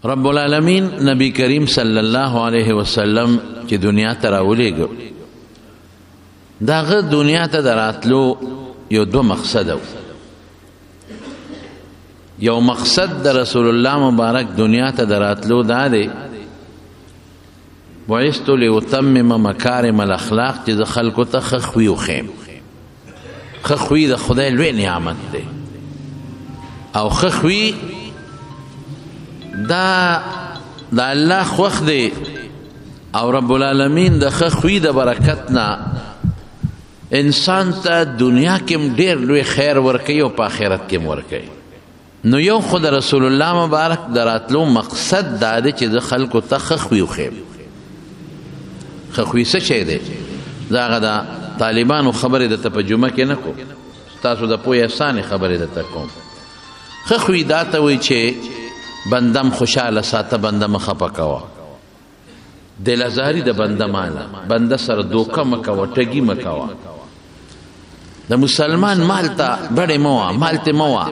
رب العالمین نبی کریم صلی الله علیه وسلم چې دنیا ته راولېږه، داغه دنیا ته دراتلو یو دو مقصد و. یو مقصد د رسول الله مبارک دنیا ته دراتلو دا دی بعثت لأتمم مکارم الاخلاق، چې د خلکو ته ښه خوی وښیم. ښه خوی د خدای لوی نعمت دی، او ښه خوی دا د الله خوښ دی، او رب العالمین د ښه خوی د برکت نه انسان ته دنیا کې ډېر لوی خیر ورکوي او په آخرت کې ورکوي. نو یو خو د رسول الله مبارک د راتلو مقصد دا دی چې د خلکو ته ښه خوی وښیم. ښه خوی څه شی دی؟ زه هغه د طالبانو خبرې درته په جمعه کې نه کوم، ستاسو د پوهې اسانې خبرې درته کوم. ښه خوی دا ته وایي چې بندم خوشحاله ساته، بنده مه خفه کوه، دل ازاري د بنده ماله، بنده سره دوکه مه کوه، ټګي مه کوه. د مسلمان مال ته بړې مه وه، مال ته مه وه،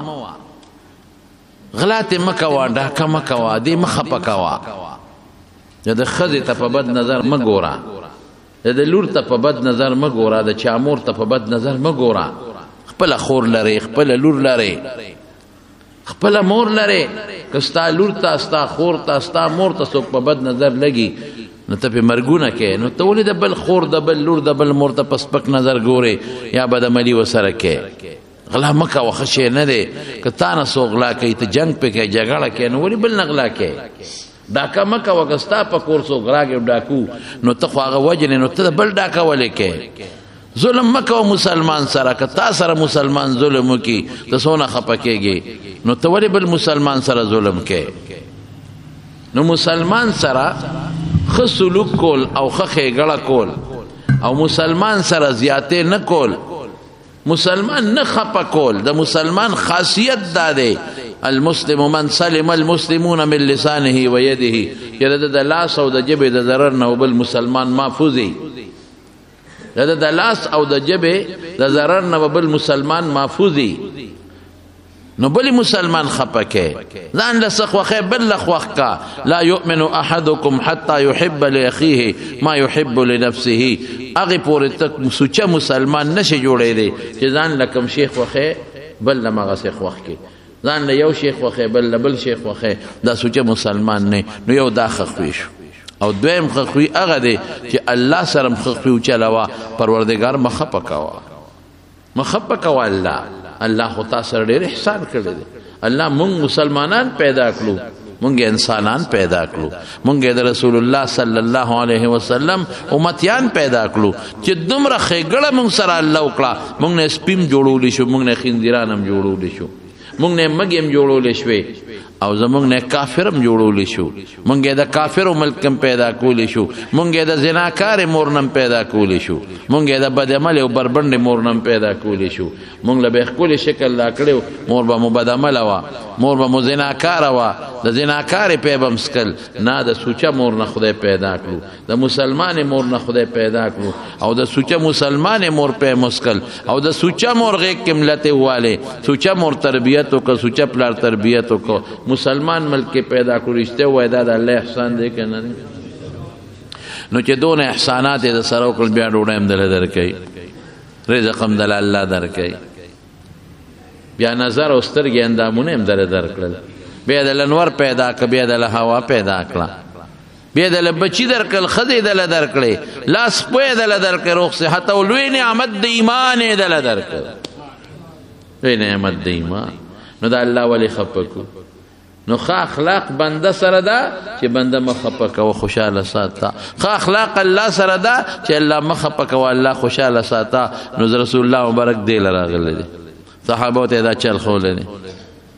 غلا ته مه کوه، ډاکه مه کوه، دې مه خفه کوه. د ښځې ته په بد نظر مه ګوره، د لور ته په بد نظر مه ګوره، د چا مور ته په بد نظر مه ګوره. خپله خور لرې، خپله لور لرې، خپله مور لرې. که ستا لور ته، ستا خور ته، ستا مور ته څوک په بد نظر لګي نو ته پې مرګونه کوې. نو ته ولې د بل خور، د بل لور، د بل مور ته په سپک نظر ګورې یا بدعملي ورسره کوې؟ غلا مه کوه، ښه شی نه دی. که تا نه څوک غلا کوي ته جنګ پې کوې، جګړه کوې، نو ولې بل نه غلا کوې؟ ډاکه مه کوه، که ستا په کور څوک راغی ډاکو نو ته خو هغه وجنې، نو ته د بل ډاکه ولې کوې؟ ظلم مه کوه مسلمان سره. که تا سره مسلمان ظلم وکړي ته څونه خفه کېږې، نو ته ولې بل مسلمان سره ظلم کوې؟ نو مسلمان سره ښه سلوک کول او ښه ښېګړه کول، او مسلمان سره زیاتې نه کول، مسلمان نه خفه کول. د مسلمان خاصیت دا دی المسلم من سلم المسلمون من لسانه و یده، چې د لاس او د ژبې د ضرر نه بل مسلمان محفوظ وي. د لاس او د ژبې د ضرر نه بل مسلمان محفوظ وي. نو بلی مسلمان خفه کې ځان له څه خوښې بل له خوښ کا. لا یؤمن احدکم حتی یحب لاخیه ما یحب لنفسه. هغې پورې ته سوچه مسلمان نشي جوړېدی چې ځان له کوم شی خوښې بل له همغسې خوښ کې. ځان له یو شی خوښې بل له بل شی خوښې، دا سوچه مسلمان نه. نو یو دا ښه خوی شو. او دویم ښه خوی هغه دی چې الله سره م ښه خوی وچلوه، پروردګار مه خفه کوه، مه خفه کوه. الله خو تا سره ډېر احسان کړی دی. الله مونږ مسلمانان پیدا کړو، مونږ انسانان پیدا کړو، مونږ د رسول الله صلی الله علیه وسلم امتیان پیدا کړو چې دومره ښېګړه مونږ سره الله وکړه. مونږ نه سپیم جوړولی شو، مونږ نه خنزیران هم جوړولی شو، مونږ نه مږې هم جوړولی شوې، او زمونږ نه کافر هم جوړولی شو. مونږ یې د کافرو ملک هم پیدا کولی شو، مونږ یې د زناکارې مور نه هم پیدا کولی شو، مونږ یې د بدعملې او بربنډې مور نه هم پیدا کولی شو. مونږ له به ښکلې شکل لا کړی، مور به مو بدعمله وه، مور به مو زناکاره وه، د زناکارې پی به م څکل. نه، د سوچه مور نه خدای پیدا کړو، د مسلمانې مور نه خدای پیدا کړو، او د سوچه مسلمانې مور پی مسکل، او د سوچه مور غیږ کې ملتې والی، سوچه مور تربیت وکړه، سوچه پلار تربیت وکړه، مسلمان ملک کې پیدا کړو. رښتیا ووایه دا د الله احسان دی که نه دی؟ نو چې دونه احسانات یې د سره وکړل، بیا ډوډۍ هم دله درکوي، رزق هم دله الله درکوي، بیا نظر او سترګې اندامونه هم دله درکړل، بیا دله نور پیدا کړه، بیا دله هوا پیدا کړه، بیا دله بچي درکړل، ښځې دله درکړې، لاس پوی دله درکړې، روغ صحت او لوی نعمت د ایمان یې دله درکړ، لوی نعمت د ایمان. نو دا الله ولې خفه کړو؟ نو ښه اخلاق بنده سره ده چې بنده مه خفه کوه، خوشحاله ساته. ښه اخلاق الله سره ده چې الله مه خفه کوه، الله خوشحاله ساته. نو رسول الله مبارک دې له راغلی دی، صحابو ته دا چل ښولی دی،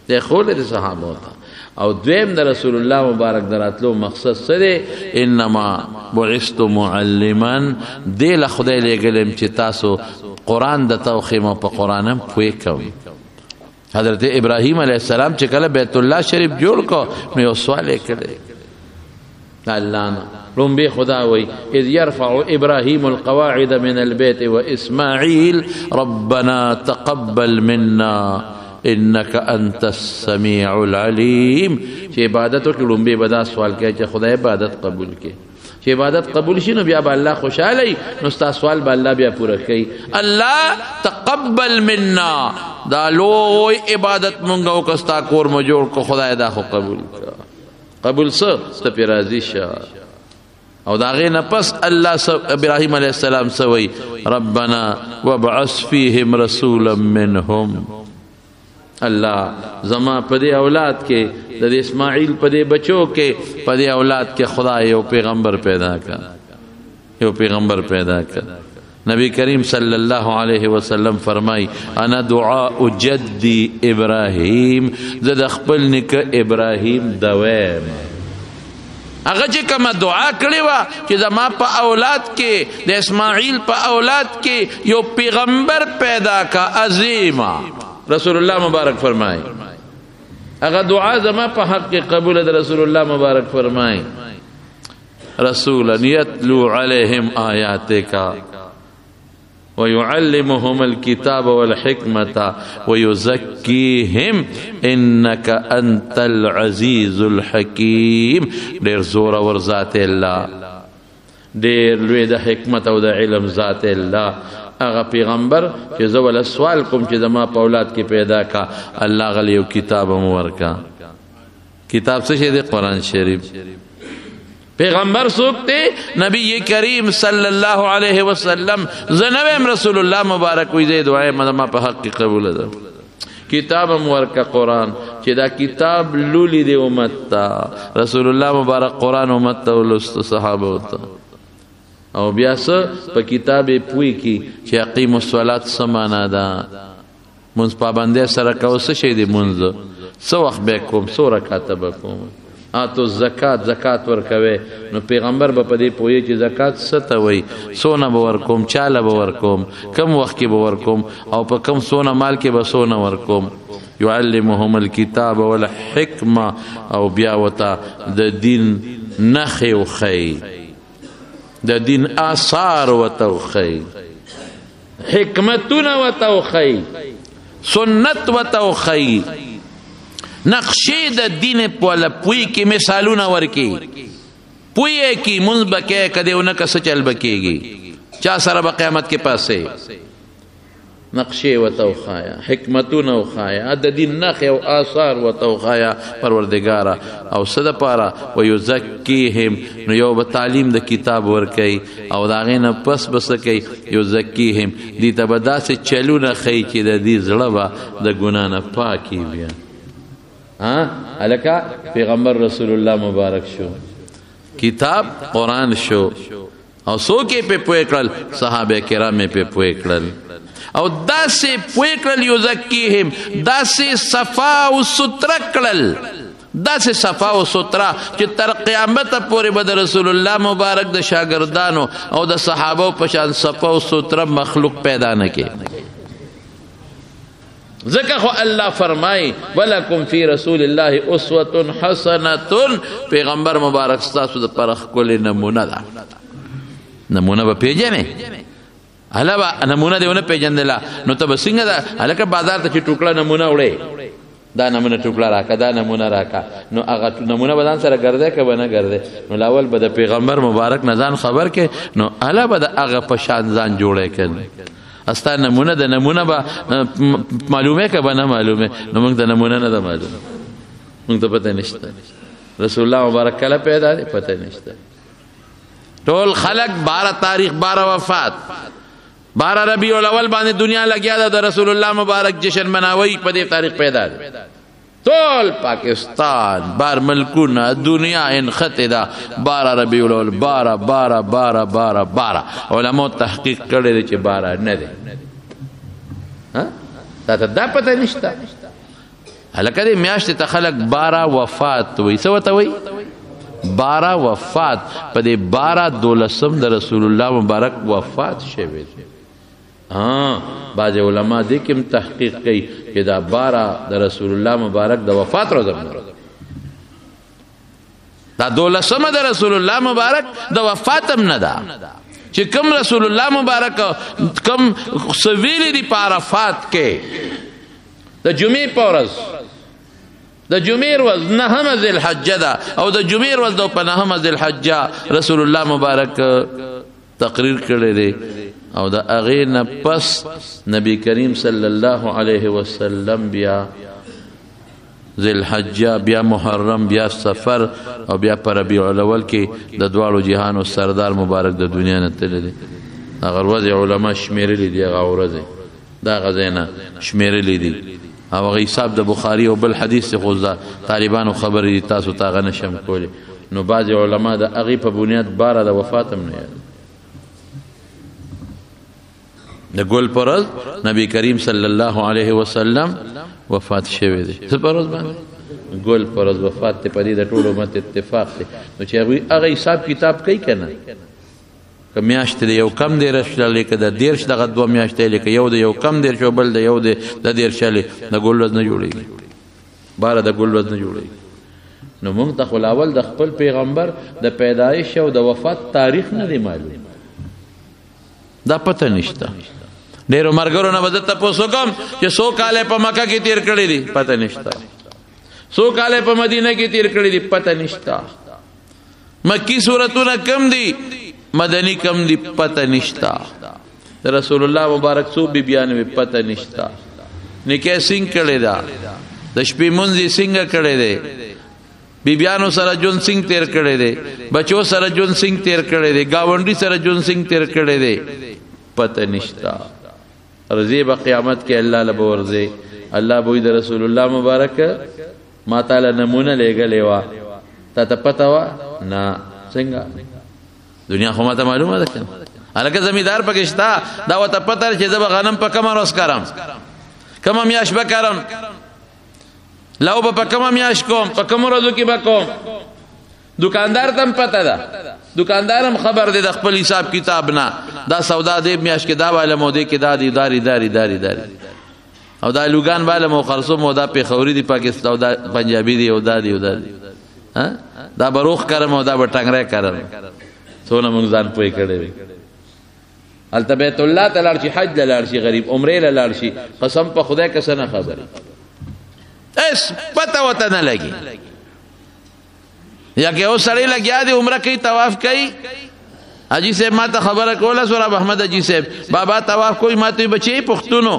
دی ښولی دی صحابو ته. او دویم د رسول الله مبارک د راتلو مقصد څه دی؟ انما بعثت معلما. دې له خدای لېږلی چې تاسو قرآن د توخیم او په قرآن هم پوه کوم. حضرت ابراهیم علیه السلام چې کله بیت الله شریف جوړ کو نو یو سوال یې کړی الله نه. لومبی خدا وی اذ یرفع ابراهیم القواعد من البیت و اسماعیل ربنا تقبل منا انک انت السمیع العلیم. چې عبادت وکړو لومبه بدا سوال کوي چې خدای عبادت قبول کړي. چې عبادت قبول شي نو بیا به الله خوشاله نو ستا سوال به الله بیا پوره کوي. الله تقبل منا، دا لوی عبادت مونږ وکستا کور مو جوړ کو خدای دا خو قبول قبول څه ته پی راضي شه. او دا غي نه پس الله ابراهيم عليه السلام سوي ربنا وابعث فيهم رسولا منهم. الله زما پدې اولاد کې د اسماعیل پدې بچو کې پدې اولاد کې خدا یو پیغمبر پیدا کړ، یو پیغمبر پیدا کړ. نبی کریم صلی الله علیه وسلم فرمای انا دعاء جدی ابراهیم، زه خپل نیکه ابراهیم دویم. هغه چې کومه دعا کړې وه چې زما په اولاد کې د اسماعیل په اولاد کې یو پیغمبر پیدا کا عظیما، رسول الله مبارک فرمای هغه دعا زما په حق کې قبول ده. رسول الله مبارک فرمای رسولا یتلو علیہم آیاتک ويعلمهم الكتاب والحكمة ويزكيهم إنك أنت العزيز الحكيم. دير زور ور ذات الله، دير لوی د حکمت او د علم ذات الله. هغه پیغمبر چې زه ول سوال کوم چې زما په اولاد کې پیدا کا، الله غلی یو کتاب مو ورکا. کتاب څه شی دی؟ قرآن شریف. پیغمبر څوک دی؟ نبی کریم صلی الله علیه وسلم. زنویم رسول الله مبارک وی زید وای ما په حق قبول ده. کتاب مورکا قرآن چې دا کتاب لولی دی امت تا. رسول الله مبارک قرآن امت تا ولست صحابه وتا. او بیا څه په کتاب پوی کی چې اقیم الصلاة سمانا ده. منځ پابندۍ سره کو څه شی دی؟ منځ څه وخت به کوم، څو رکعات به کوم. آتو زکات، زکات ورکوي. نو پیغمبر به په دې پوهی چې زکات څه ته وایي، سونه به ورکوم، چاله به ورکوم، کم وخت کې به ورکوم او په کم سونه مال کې به سونه ورکوم. يعلمهم الكتاب والحکمه. او بیا وتا د دین نخي او خي، د دین آثار وتوخي، حکمتونه وتوخي، سنت وتوخي، نقشې د دین په ول پوی کې مثالونه ورکی. پوی کې منځ بکې کده ونه کس چل بکېږي چا سره په قیامت کې پاسه. نقشې وتوخایا، حکمتونه وخایا، د دین نخ او آثار وتوخایا پروردگارا. او صد پارا ويزکیهم، نو یو به تعلیم د کتاب ورکی او داغه نه پس بس کوي. یزکیهم دي تبدا سے چلونه خی چې د دې زړه با د ګنا نه پاکي بیا. الکا پیغمبر رسول الله مبارک شو، کتاب قرآن شو، او سوکے پہ پوئے کرل صحابہ کرام پہ پوئے کرل. او دا سے پوئے کرل یزکیہم، دا سے صفا و سترہ کرل، دا سے صفا و سترہ چې تر قیامت پورې به د رسول الله مبارک د شاگردانو او د صحابه پشان صفا و سترہ مخلوق پیدا نه کې. ذکر خو اللہ فرمائی ولکم فی رسول اللہ اسوۃ حسنۃ. پیغمبر مبارک ستاسو د پرخ کول نمونه ده. نمونه به پیژنې، هله به نمونه دی ونه پیژندله نو ته به څنګه ده هلکه بازار ته چې ټوکړه نمونه وړې، دا نمونه ټوکړه راکه، دا نمونه راکه، نو هغه نمونه به ځان سره ګرځی که به نه ګرځی. نو لاول به د پیغمبر مبارک نه ځان خبر کې، نو هله به د هغه په شان ځان جوړی کړي. استا نمونه د نمونه با معلومه که با نه معلومه، نو موږ د نمونه نه ده معلومه، موږ ته پته نشته. رسول الله مبارک کله پیدا دی پته نشته. ټول خلق 12 تاریخ 12 وفات 12 ربیع الاول باندې دنیا لګیا ده. د رسول الله مبارک جشن مناوي په دې تاریخ پیدا دی. ټول پاکستان بار ملکونه دنیا انخته ده 12 ربیع الاول 12 12 12 12 12. علماء تحقیق کړی دی چې 12 نه دی. ها دا پته نشته. هلکه دې میاشتې ته خلک 12 وفات وایي. څه ورته وایي؟ 12 وفات. په دې 12 دولسم د رسول الله مبارک وفات شوی دی. بعض علماء دې کوم تحقیق کوي چې دا 12 د رسول الله مبارک د وفات ورځ ده. دا 12مه د رسول الله مبارک د وفات هم نه ده چې کوم رسول الله مبارک کوم سویل دی په عرفات کې د جمعې په ورځ د جمعې ورځ 9 ذی الحجه ده او د جمعې ورځ د 9 ذی الحجه رسول الله مبارک تقریر کړی دی او د هغې نه پس نبی کریم صلی الله علیه وسلم بیا ذی الحجه بیا محرم بیا سفر او بیا په ربیع الاول کې د دواړو جهانو سردار مبارک د دنیا نه تللی دی هغه ورځې علما شمیرلی دي هغه ورځې دا هغه ځای نه شمیرلی دي او هغه حساب د بخاري او بل حدیث خو د طالبانو خبرې دي تاسو ته هغه نشم کولی نو بعضې علما د هغې په بنیاد باره د وفات هم نه یاد د ګل پر ورځ نبی کریم صلی الله علیه وسلم وفات شوی دی څه پر ورځ باندې ګل پر ورځ وفات دی په دې د ټول امت اتفاق دی نو چې هغه حساب کتاب کوي که نه که میاشتې د یو کم دیرش شلې که د دیرش دغه 2 میاشتې لې که یو د یو کم دیرش او بل د یو د دیرش شلې د ګل ورځ نه جوړېږي باره د ګل ورځ نه جوړېږي نو موږ ته خو اول د خپل پیغمبر د پیدایش او د وفات تاریخ نه دی معلوم دا پته نشته ډېرو ملګرو نه به زه تپوس وکړم چې 100 کاله په مکه کې تېر کړي دي پته نشته 100 کاله په مدینه کې تېر کړي دي پته نشته مکی صورتونه کم دي مدنی کم دی پتہ نشتا رسول الله مبارک سو بی بیانوی پتہ نشتا نکاح سنگ کړی دا د شپې منځي سنگ کړی دی بی بیانو سره جون سنگ تیر کړی دی بچو سره جون سنگ تیر کړی دی گاونډي سره جون سنگ تیر کړی دی پتہ نشتا رضی با قیامت کې الله له ورځي الله بوې د رسول الله مبارک ما تعالی نمونه لګلې وا ته پتہ وا نه څنګه دنیا خو ماته معلومه ده کنه الکه زمیدار پکشتا دا وته پتر چې زب غنم په کمر اوس کارم کما میاش بکرم لو په کما میاش کوم په کمر ورځو کې بکوم دکاندار تم پته ده دکاندارم خبر ده د خپل حساب کتاب نه دا سودا دې میاش کې دا والا مودې کې دا دی داری او دا لوګان والا مو خرصو مو دا په خوري دی پاکستان دا پنجابي دی او دا دی ها دا بروخ کرم او دا بټنګره کرم سونه مونږ ځان پوي کړی وي هلته بیت الله ته لاړ شي حج له لاړ شي غریب عمرې له لاړ شي قسم په خدای که څه نه خبرې اس پته ورته نه لګي یا که اوس سړی لګیا دی عمره کوي طواف کوي حاجي صاحب ما ته خبره کوله سوراب احمد حاجي صاحب بابا طواف کوي ما ته بچي پښتونو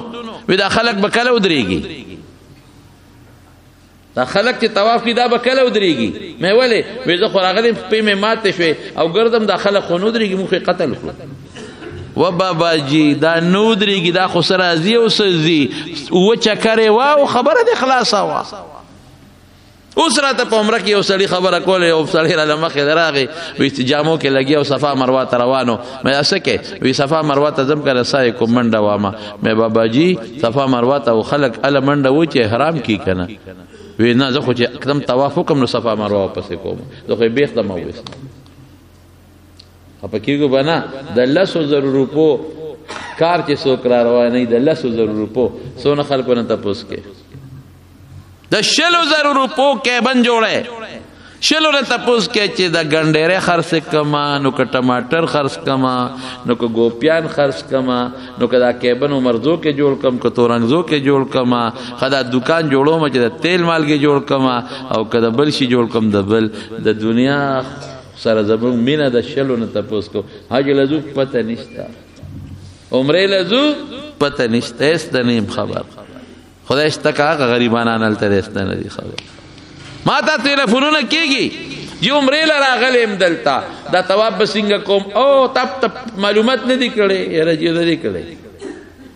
وي دا خلک به کله ودرېږي دا خلک چې طواف کې دا به کله ودرېږي مې ولې وې زه خو راغلم پې مې ماته شوې او ګردم دا خلک خو نه ودرېږي موږ یې قتل کړو و بابا جي دا نه ودرېږي دا خو سره ځي او څه ځي اوه چکرې واو خبره دې خلاصه وه اوس راته په عمره کې یو سړي خبره کوله یو سړی راله مخې راغی وایي جامو کې لګي او صفا مروه ته روانو مې څه کې وایي صفا مروه ته ځم که رسای کوم منډه وامه مې بابا جي صفا مروه ته خلک هله منډه و چې احرام کي که نه وی نه زه خو چې اقدم طواف وکړم نو صفا مروه واپسې کوم زه خو یې بیخته مه وویستم خفه کېږو به نه د 100,000 روپو کار چې څوک را روانوي د 100,000 روپو څونه خلکو نه تپوس کې د 100,000 روپو کیبن جوړی 100 نه تپوس کې چې د ګنډېرې خرڅ کما نو که ټماټر خرڅ کما نو که ګوپیان خرڅ کما نو که دا کیبن مرزو کې جوړ کم که تورنګزو کې جوړ کما که دا دکان جوړوم چې د تیل مالګې جوړ کما او که د بل شي جوړ کم د بل د دنیا سره زموږ مینه د 100 نه تپوس کو حج لزو پته نشته عمرې لزو پته نشته هېڅ د نیم خبر خدای شته که هغه غریبانان هلته هېڅ نه دي خبر ما ته تلیفونونه کېږي چې عمرې له راغلیم دلته دا طواف به څنګه کوم او تپ معلومات نه دي کړی یاره چې نه دي کړی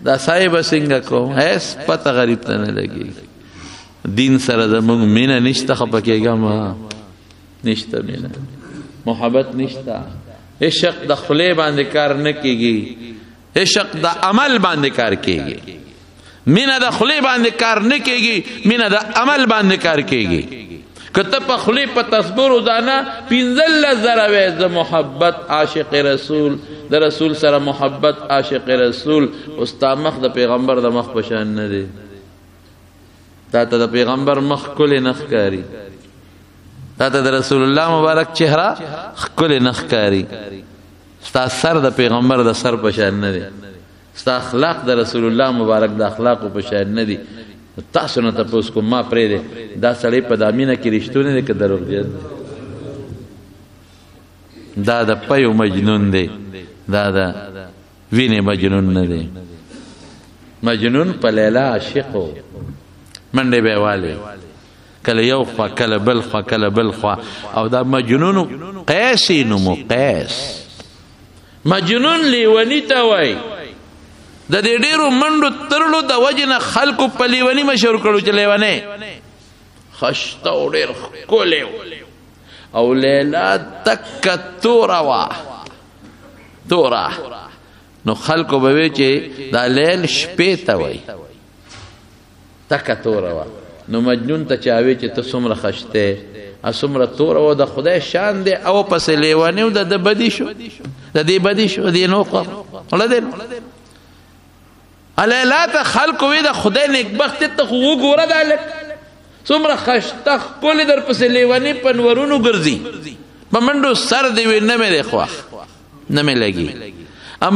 دا سایې به څنګه کوم هېڅ پته غریب ته نه لګېږي دین سره زموږ مینه نشته خفه کېږم نشته مینه محبت نشته عشق د خولې باندې کار نه کېږي عشق د عمل باندې کار کېږي مینه د خولې باندې کار نه کېږي مینه د عمل باندې کار کېږي که ته په خولې په تصبر روزانه 15,000 وې د محبت عاشق رسول د رسول سره محبت عاشق رسول اوس تا مخ د پیغمبر د مخ په شان نه دی تا ته د پیغمبر مخ ښکلی نه ښکاري تا ته د رسول الله مبارک چهره ښکلی نه ښکاري ستا سر د پیغمبر د سر په شان نه دی ستا اخلاق د رسول الله مبارک د اخلاقو په شان نه دي تاسو نه تپوس کوم ما پرېږدې دا سړی په دا مینه کې رښتونی دی که دروغجن دی دا د پیو مجنون دی دا د وینې مجنون نه دی مجنون په لیلا عاشق و منډې به یې والې کله یو خوا کله بل خوا کله بل خوا او دا مجنون قیس یې نومو قیس مجنون لیوني ته وایي د دې ډېرو منډو ترلو د وجې نه خلکو په لیوني مشهور کړو چې لیونی خشته او ډېر ښکلی او لیلا تکه توره وه توره نو خلکو به وی چې دا لیل شپې ته وایي تکه توره وه نو مجنون ته چا وی چې ته څومره خشته څومره توره وه د خدای شان دی او پسې لیونی و د ده بدي شو د دې بدي شو دې نو لیلا ته خلکو وی د خدای نیکبخت ته خو وګوره دا لک څومره خشته ښکلې در پسې لیوني په نورونو ګرځي په منډو سر دې وي نه مې دی خوښ نه مې لګي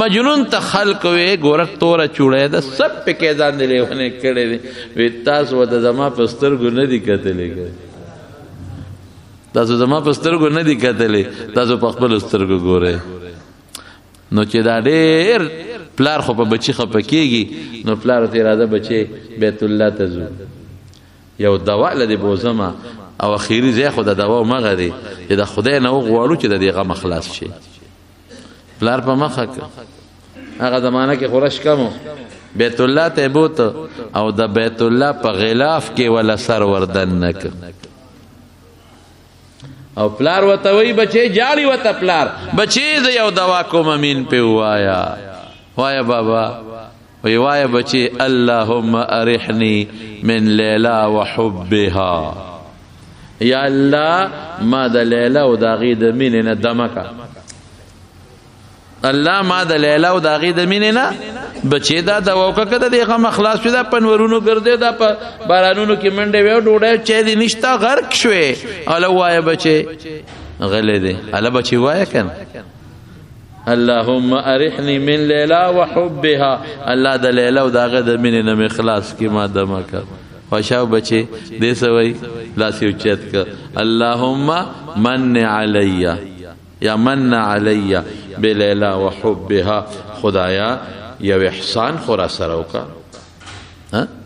مجنون ته خلکو وی ګوره توره چوړی ده سب پکې ځان دې لیونی کړی دی وی تاسو ورته زما په سترګو نه دي کتلی تاسو زما په سترګو نه دي کتلی تاسو په خپلو سترګو ګورئ نو چې دا ډېر پلار خو په بچی خپه کېږي نو پلار ته اراده بچی بیت الله ته ځو یو دوا له دې بوزمه او اخیري ځای خو د دوا مغه دی چې د خدای نه وغواړو چې د دې غم خلاص شي پلار په مخه هغه زمانه کې خورش کمو بیت الله ته بوت او د بیت الله په غلاف کې ولا سر وردن نک او پلار وته وی بچی جاری وته پلار بچی ز یو دوا کوم امین په وایا وایا بابا وی وایا بچی اللهم ارحنی من لیلا وحبها یا الله ما د لیلا او د غید مینه نه دمکا الله ما د لیلا او د غید مینه نه بچی دا دوا وکړه د غم اخلاص شو دا پنورونو ګرځي دا په بارانونو کې منډه وې ډوډۍ چې دې نشتا غرق شوې الله وایا بچی غلې دې الله بچی وایا کنه اللهم ارحنی من لیلا وحبها الله د لیلا او د غد مینه نه اخلاص کی ما دمکا خوشاو بچی دې سوي لاس یو چت ک اللهم من علی یا من علی بلیلا وحبها خدایا یو احسان خورا سره وکا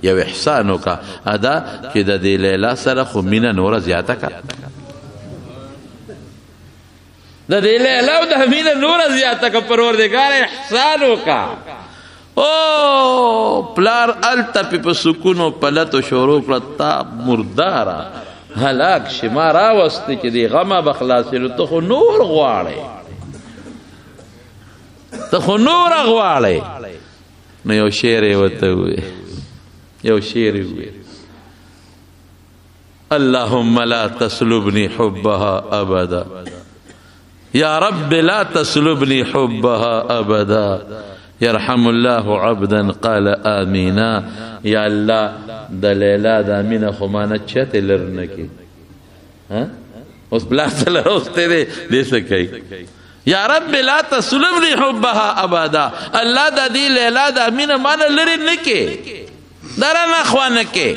یو احسان وکا ادا چې د دې لیلا سره خو مینه نور زیاته کا د دې لیلا او د مینه نور زیاته کا پروردگار احسان وکا او پلار التپی په سکونو پلتو شروع کړه مردارا هلاک شما راوسته چې دی غمه بخلاصلو ته خو نور غواړي ته خو نور غواړي نو یو شعر یې ورته ووایي یو شعر یې ووایي اللهم لا تسلبني حبها ابدا یا رب لا تسلبني حبها ابدا يرحم الله عبدا قال آمینا یا الله د لیلا د امینه خو ما نه چته لرنکي اوس بلا سره اوسته دې څه کوي یا رب لا تسلبني حبها ابدا الله د دې لیلا د امینه ما نه لري نکي درنه خوانکي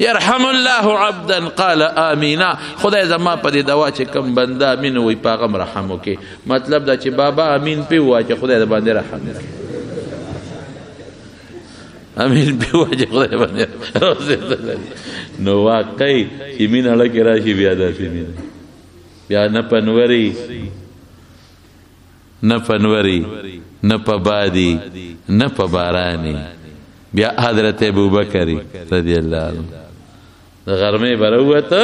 يرحم الله عبدا قال آمینا خدای زما په دې دوا چې کم بنده امین وي پیغام رحم وکي مطلب دا چې بابا امین پی وا چې خدای د باندې رحم وکي امین پی وا چې خدای باندې نو واقعي چې مینه لکه راشي بیا داسې مینه بیا نه پنوري نه پنوري نه په بادي نه په باراني بیا حضرت ابوبکر رضی الله عنه د غرمه بروته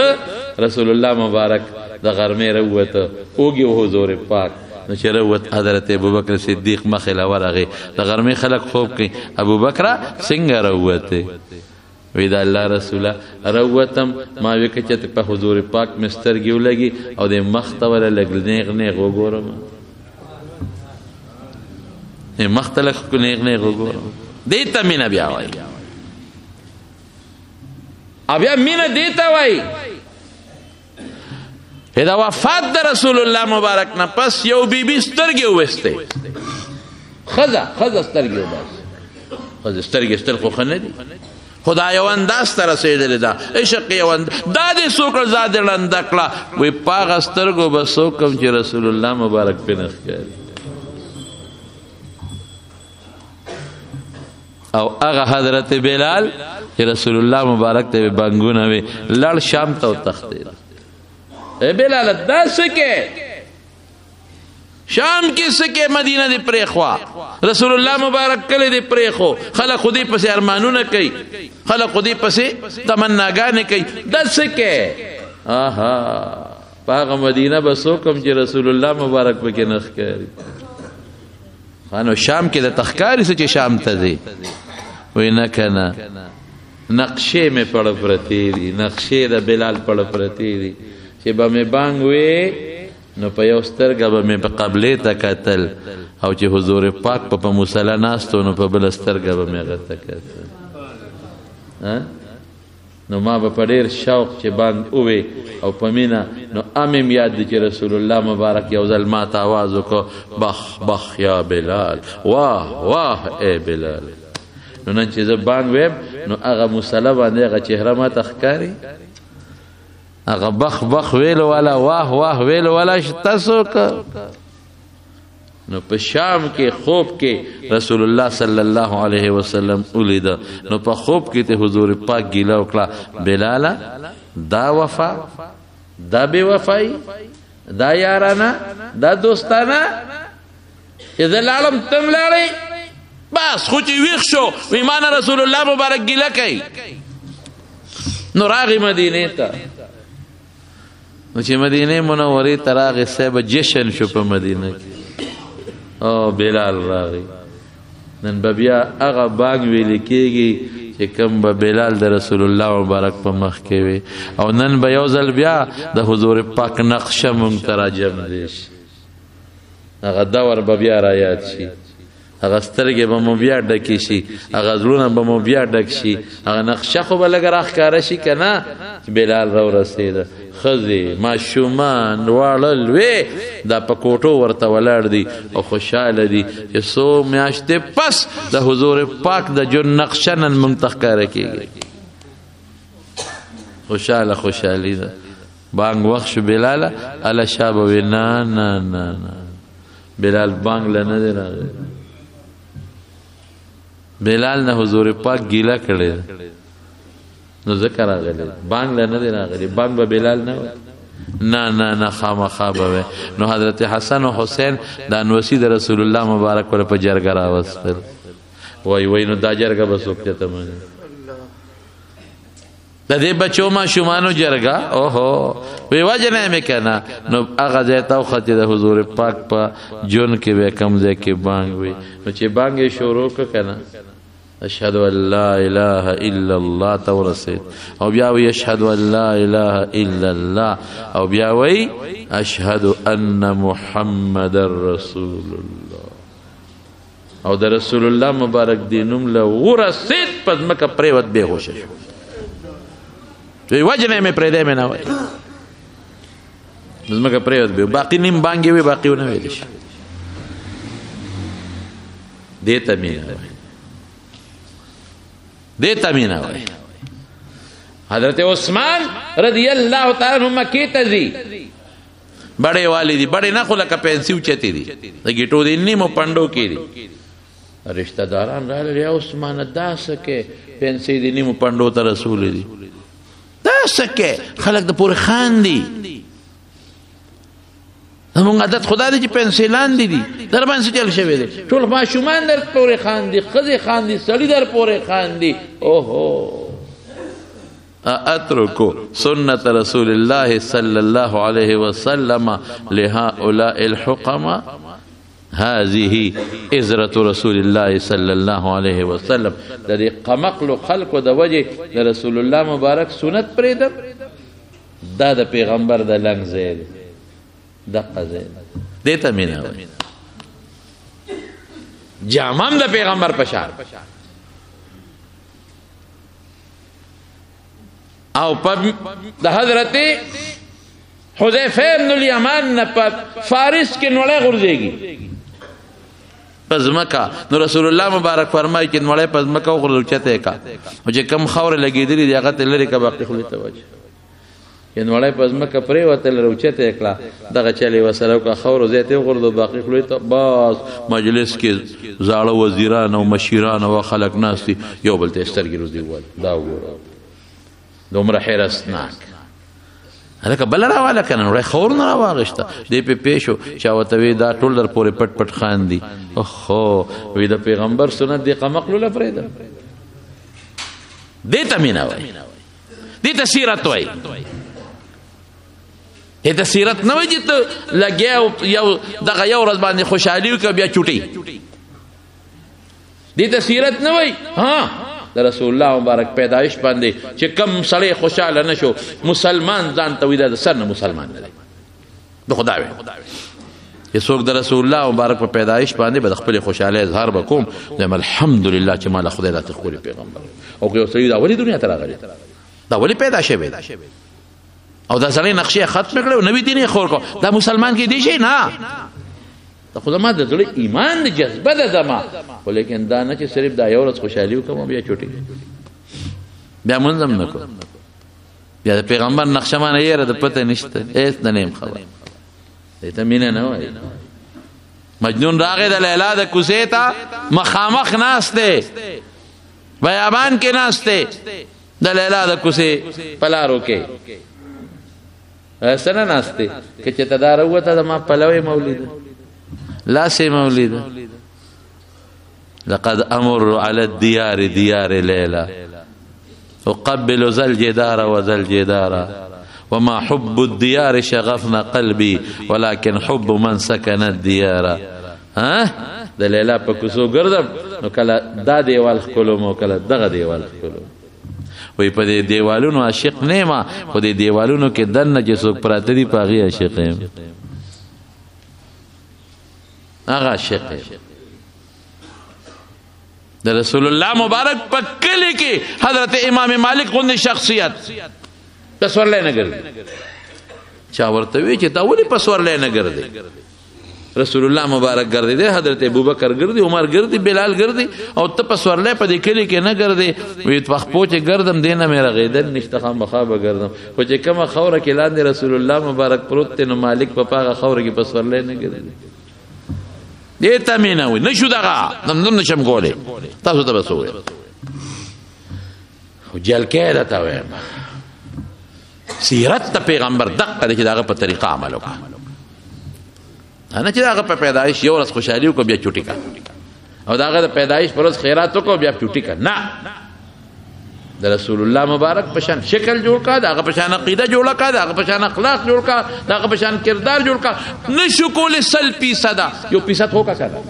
رسول الله مبارک د غرمه روته اوږي حضور پاک نو چې روت حضرت ابوبکر صدیق مخله ورغه د غرمه خلق خوب کوي ابوبکر څنګه روته وی دا الله رسوله روتم ما وکړه چې په حضور پاک مسترګیو لګي او د مختور لګنیغ نه وګورم مختلف کو نیغ نیغ وګورم دیتا مینا بیا وای بیا مینا دیتا وای دا وفات د رسول الله مبارک نه پس یو بیبي سترګې وسته خزه سترګې وباس خزه سترګې ستل خو خنه دي خدا یو انداز ته رسېدلې ده عشق یو دا دې څوک ځا دې ړنده کړه وایي په هغه سترګو به څوک هم چې رسول الله مبارک پې نه ښکاري او هغه حضرت بلال چې رسول الله مبارک ته بانګونه وي لړ شام ته وتښتېد ای بلال دا څه کې شام کې څه کې مدینه دې پرېښوه رسول الله مبارک کلی دې پرېښو خلک خو دې پسې ارمانونه کوي خلک خو دې پسې تمناګانې کوي دا څه کې آها په هغه مدینه به څوک هم چې رسول الله مبارک پکې نه ښکاري نو شام کې د تخکاري څه چې شام ته ځي وی نه که نه نقشې مې پړه پرتې دي نقشې د بلال پړه پرتې دي چې به مې بانګ وې نو په یو سترګه به مې په قبلې ته کتل او چې حضور پاک په مصلی ناستو نو په بله سترګه به مې هغه ته کتل نو ما به په ډېر شوق چې بانګ ووې او په مینه نو امیم یاد دی چې رسول الله مبارک یو ځل ما ته آواز وکړو بخ بخ یا بلال واه واه ای بلال نو نن چې زه بانګ ویم نو هغه مصلی باندې هغه چهره ما ته ښکاري هغه بخ بخ ویلو والا واه واه ویلو والا شته څوک نو په شام کې خوب کې رسول الله صلی الله علیه وسلم ولیده نو په خوب کې ته حضور پاک ګیله وکړه بلاله دا وفا دا بے وفائی دا یارانه دا دوستانه چې زه لاړم تم لاړئ بس خو چې ویښ شو وی مانه رسول الله مبارک ګیله کوي نو راغی مدینې ته نو چې مدینې منورې ته راغی صاحب جشن شو په مدینه کې او بلال راغی نن به بیا هغه بانګ ویلې کېږي چې کوم به بلال د رسول الله مبارک په مخ کې وي او نن به یو ځل بیا د حضور پاک نقشه مونږ ته راجم دی شي هغه دور به بیا رایاد شي هغه سترګې به مو بیا ډکې شي هغه زړونه به مو بیا ډک شي هغه نقشه خو به لږه راښکاره شي که نه چې بلال راورسېده ښځې ماشومان واړه لوی دا په کوټو ورته ولاړ دي او خوشحاله دي چې څو میاشتې پس د حضور پاک د جون نقشه نن موږ ته ښکاره کېږي خوشحالي ده بانګ وخت شو بلاله هله شا به وي نه نه نه نه بلال بانګ له نه دی راغلی بلال نه حضور پاک ګیله کړې نو ځکه راغلی بانګ له نه دی راغلی بانګ به بلال نه وی نه نه نه خامخا به وی نو حضرت حسن و حسین د انوسي د رسول الله مبارک ور په جرګه راوستل وای نو دا جرګه به څوک ته مانی د دې بچو ماشومانو جرګه اوهو وی وجه نه مې کنه نو هغه ځای ته وختې د حضور پاک په جون کې به کم ځای کې بانګ وي نو چې بانګ یې شروع کړه کنه اشهد ان لا اله الا الله تورسید او بیا وی اشهد ان لا اله الا الله او بیا وی اشهد ان محمد رسول الله او د رسول الله مبارک دینوم له ورسید پس مکه پریوت به هوش شو وی وجه نه مې پرې دی مې نه وای زمکه پریوت به باقی نیم بانګي وی باقی ونه ویل شي دیتا مینا وای حضرت عثمان رضی اللہ تعالی عنہ مکی تزی بڑے والی دی بڑے نہ خلا کا پینسیو چتی دی گیٹو دی نیمو پندو کی دی رشتہ داران رہا لیا عثمان دا سکے پینسی دی نیمو پندو تا رسول دی دا سکے خلق دا پورے خان دی همون عادت خدا دی چې پنسلان دی در باندې چل شوی دی ټول ماشومان در پورې خان دي ښځې خان دي سړي در پورې خان دي اوهو اترکو سنت رسول الله صلی الله علیه وسلم لهؤلاء الحکما هذه ازرة رسول الله صلی الله علیه وسلم د دې قمقلو خلقو د وجه د رسول الله مبارک سنت پرېدم دا د پیغمبر د لنګ ځای دی دقه ځای دیتا مینا وای جامم د پیغمبر پشان او د حضرت حذیفه بن الیمان نه په فارس کې نوړې غورځيږي پزمکا نو رسول الله مبارک فرمایي چې نوړې پزمکا وغورځو چته کا او چې کم خاور لګېدلې دی هغه ته لري کا باقي خو ته وځي نوړې پزمکا پرې وته لروچته کړه دغه چلی وسره کا خاور زیته وغورځو باقي خو ته باز مجلس کې زاړه وزیران او مشیران او خلک ناشتي یو بل ته سترګې روزي ول دا وګوره دومره حیرتناک هلکه بل راواله کنه نوړې خور نه راواغشته دې په پیشو چا وته وی دا ټول در پورې پټ پټ خان دي اوهو وی د پیغمبر سنت دی قمقلوله پرېده دې ته مینا وای دې ته سیرت وای دې ته سیرت نه وای چې ته لګیا یو دغه یو ورځ باندې خوشحالي وکړه بیا چوټي دې ته سیرت نه وای ها د رسول الله مبارک پیدایش باندې چې کم سړی خوشاله نشو مسلمان ځان ته وي د سر نه مسلمان نه دی د خدای چې څوک د رسول الله مبارک په پیدایش باندې به د خپل خوشاله اظهار وکوم د الحمدلله چې مال خدای د خپل پیغمبر او که سړی دا ولی دنیا ته راغلی دا ولی پیدا شوی او دا سړی نقشې ختم کړو نوې دین خور کو دا مسلمان کې دی شي نه خو زما د زړه ایمان د جذبه ده زما خو لیکن دا نه چې صرف دا یو ورځ خوشحالي وکړم بیا چوټي بیا منظم نه کوم بیا د پیغمبر نقشه مانه یې د پته نشته هیڅ نه نیم خبر دې ته مینه نه وایي مجنون راغی د لیلا د کوڅې ته مخامخ ناسته بیابان کې ناسته د لیلا د کوڅې پلارو کې سنه ناسته که چې تدار وته د ما پلوي مولید لا سي مولد لقد أمر على الديار ديار ليلى أقبل ذا الجدار وذا الجدار وما حب الديار شغفنا قلبي ولكن حب من سكن الديار ها د لیلا په کوڅو ګرځم نو کله دا دیوال خپلوم او کله دغه دیوال خپلوم وی په دې دیوالونو عاشق نیما په دې دیوالونو کې دنه چې څوک پراته دي پاغي عاشق یم هغه عاشق د رسول الله مبارک په کلی کې حضرت امام مالک غوندې شخصیت پسورلې نه ګرځي چا ورته وی چې تا ولې پسورلې نه ګرځي رسول الله مبارک ګرځي دی حضرت ابوبکر ګرځي عمر ګرځي بلال ګرځي او ته پسورلې په دې کلی کې نه ګرځي وی وخت پوهچ ګرځم دینه مې رغیدل نشته خام بخابه ګرځم خو چې کومه خوره کې لاندې رسول الله مبارک پروت نو مالک په پاغه خوره کې پسورلې نه ګرځي دې ته مې نه وي نشو دغه نم نشم کولی تاسو ته بس وویل خو جلکې راته وایم سیرت د پیغمبر دقه چې دغه په طریقه عمل وکړه نه چې دغه په پیدایش یو ورځ خوشحالي وکړه بیا چوټي کړه او دغه د پیدایش پر ورځ خیرات وکړه بیا چوټي کړه نه د رسول الله مبارک په شان شکل جوړ کړه دغه په شان عقیده جوړ کړه دغه په شان اخلاق جوړ کړه دغه په شان کردار جوړ کړه نشو کول 100% یو پیسه هو کا کنه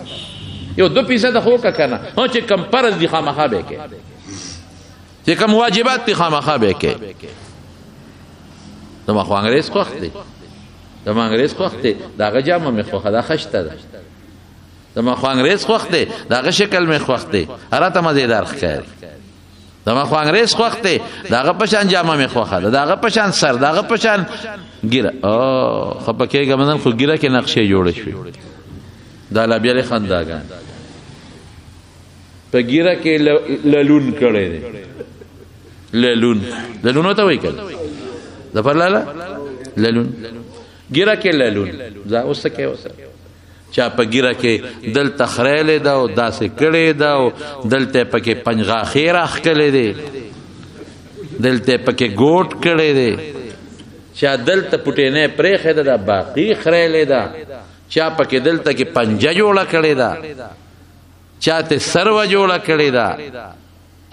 یو 2% هو کا کنه او چې کم فرض دي خامخا به کې چې کم واجبات دي خامخا به کې نو خو انګريز خوښ دي د ما انګريز خوښ دي دغه جامه مې خوخه دا خشته ده د ما خو انګريز خوښ دي دغه شکل مې خوښ دي اراته مزیدار ښکاري دغه خو انګريز خوښ دی دغه پشان جامه مې خوښه ده دغه پشان سر دغه پشان ګیره او خپکه ګمنن خو ګیره کې نقشې جوړې شوې دا لا بیا خنداګان په ګیره کې للون کړي دي للون ته وایي کړه د پرلاله للون ګیره کې للون دا اوس کې اوس چا په ګیره کې دل تخریل دا او داسې کړي دا او دلته پکې پنجغا خیر اخکلې دي دلته پکې ګوټ کړي دي چا دلته پټینه پرې خېده دا باقی خریل دا چا پکې دلته کې پنجه جوړه کړي دا چا ته سرو جوړه کړي دا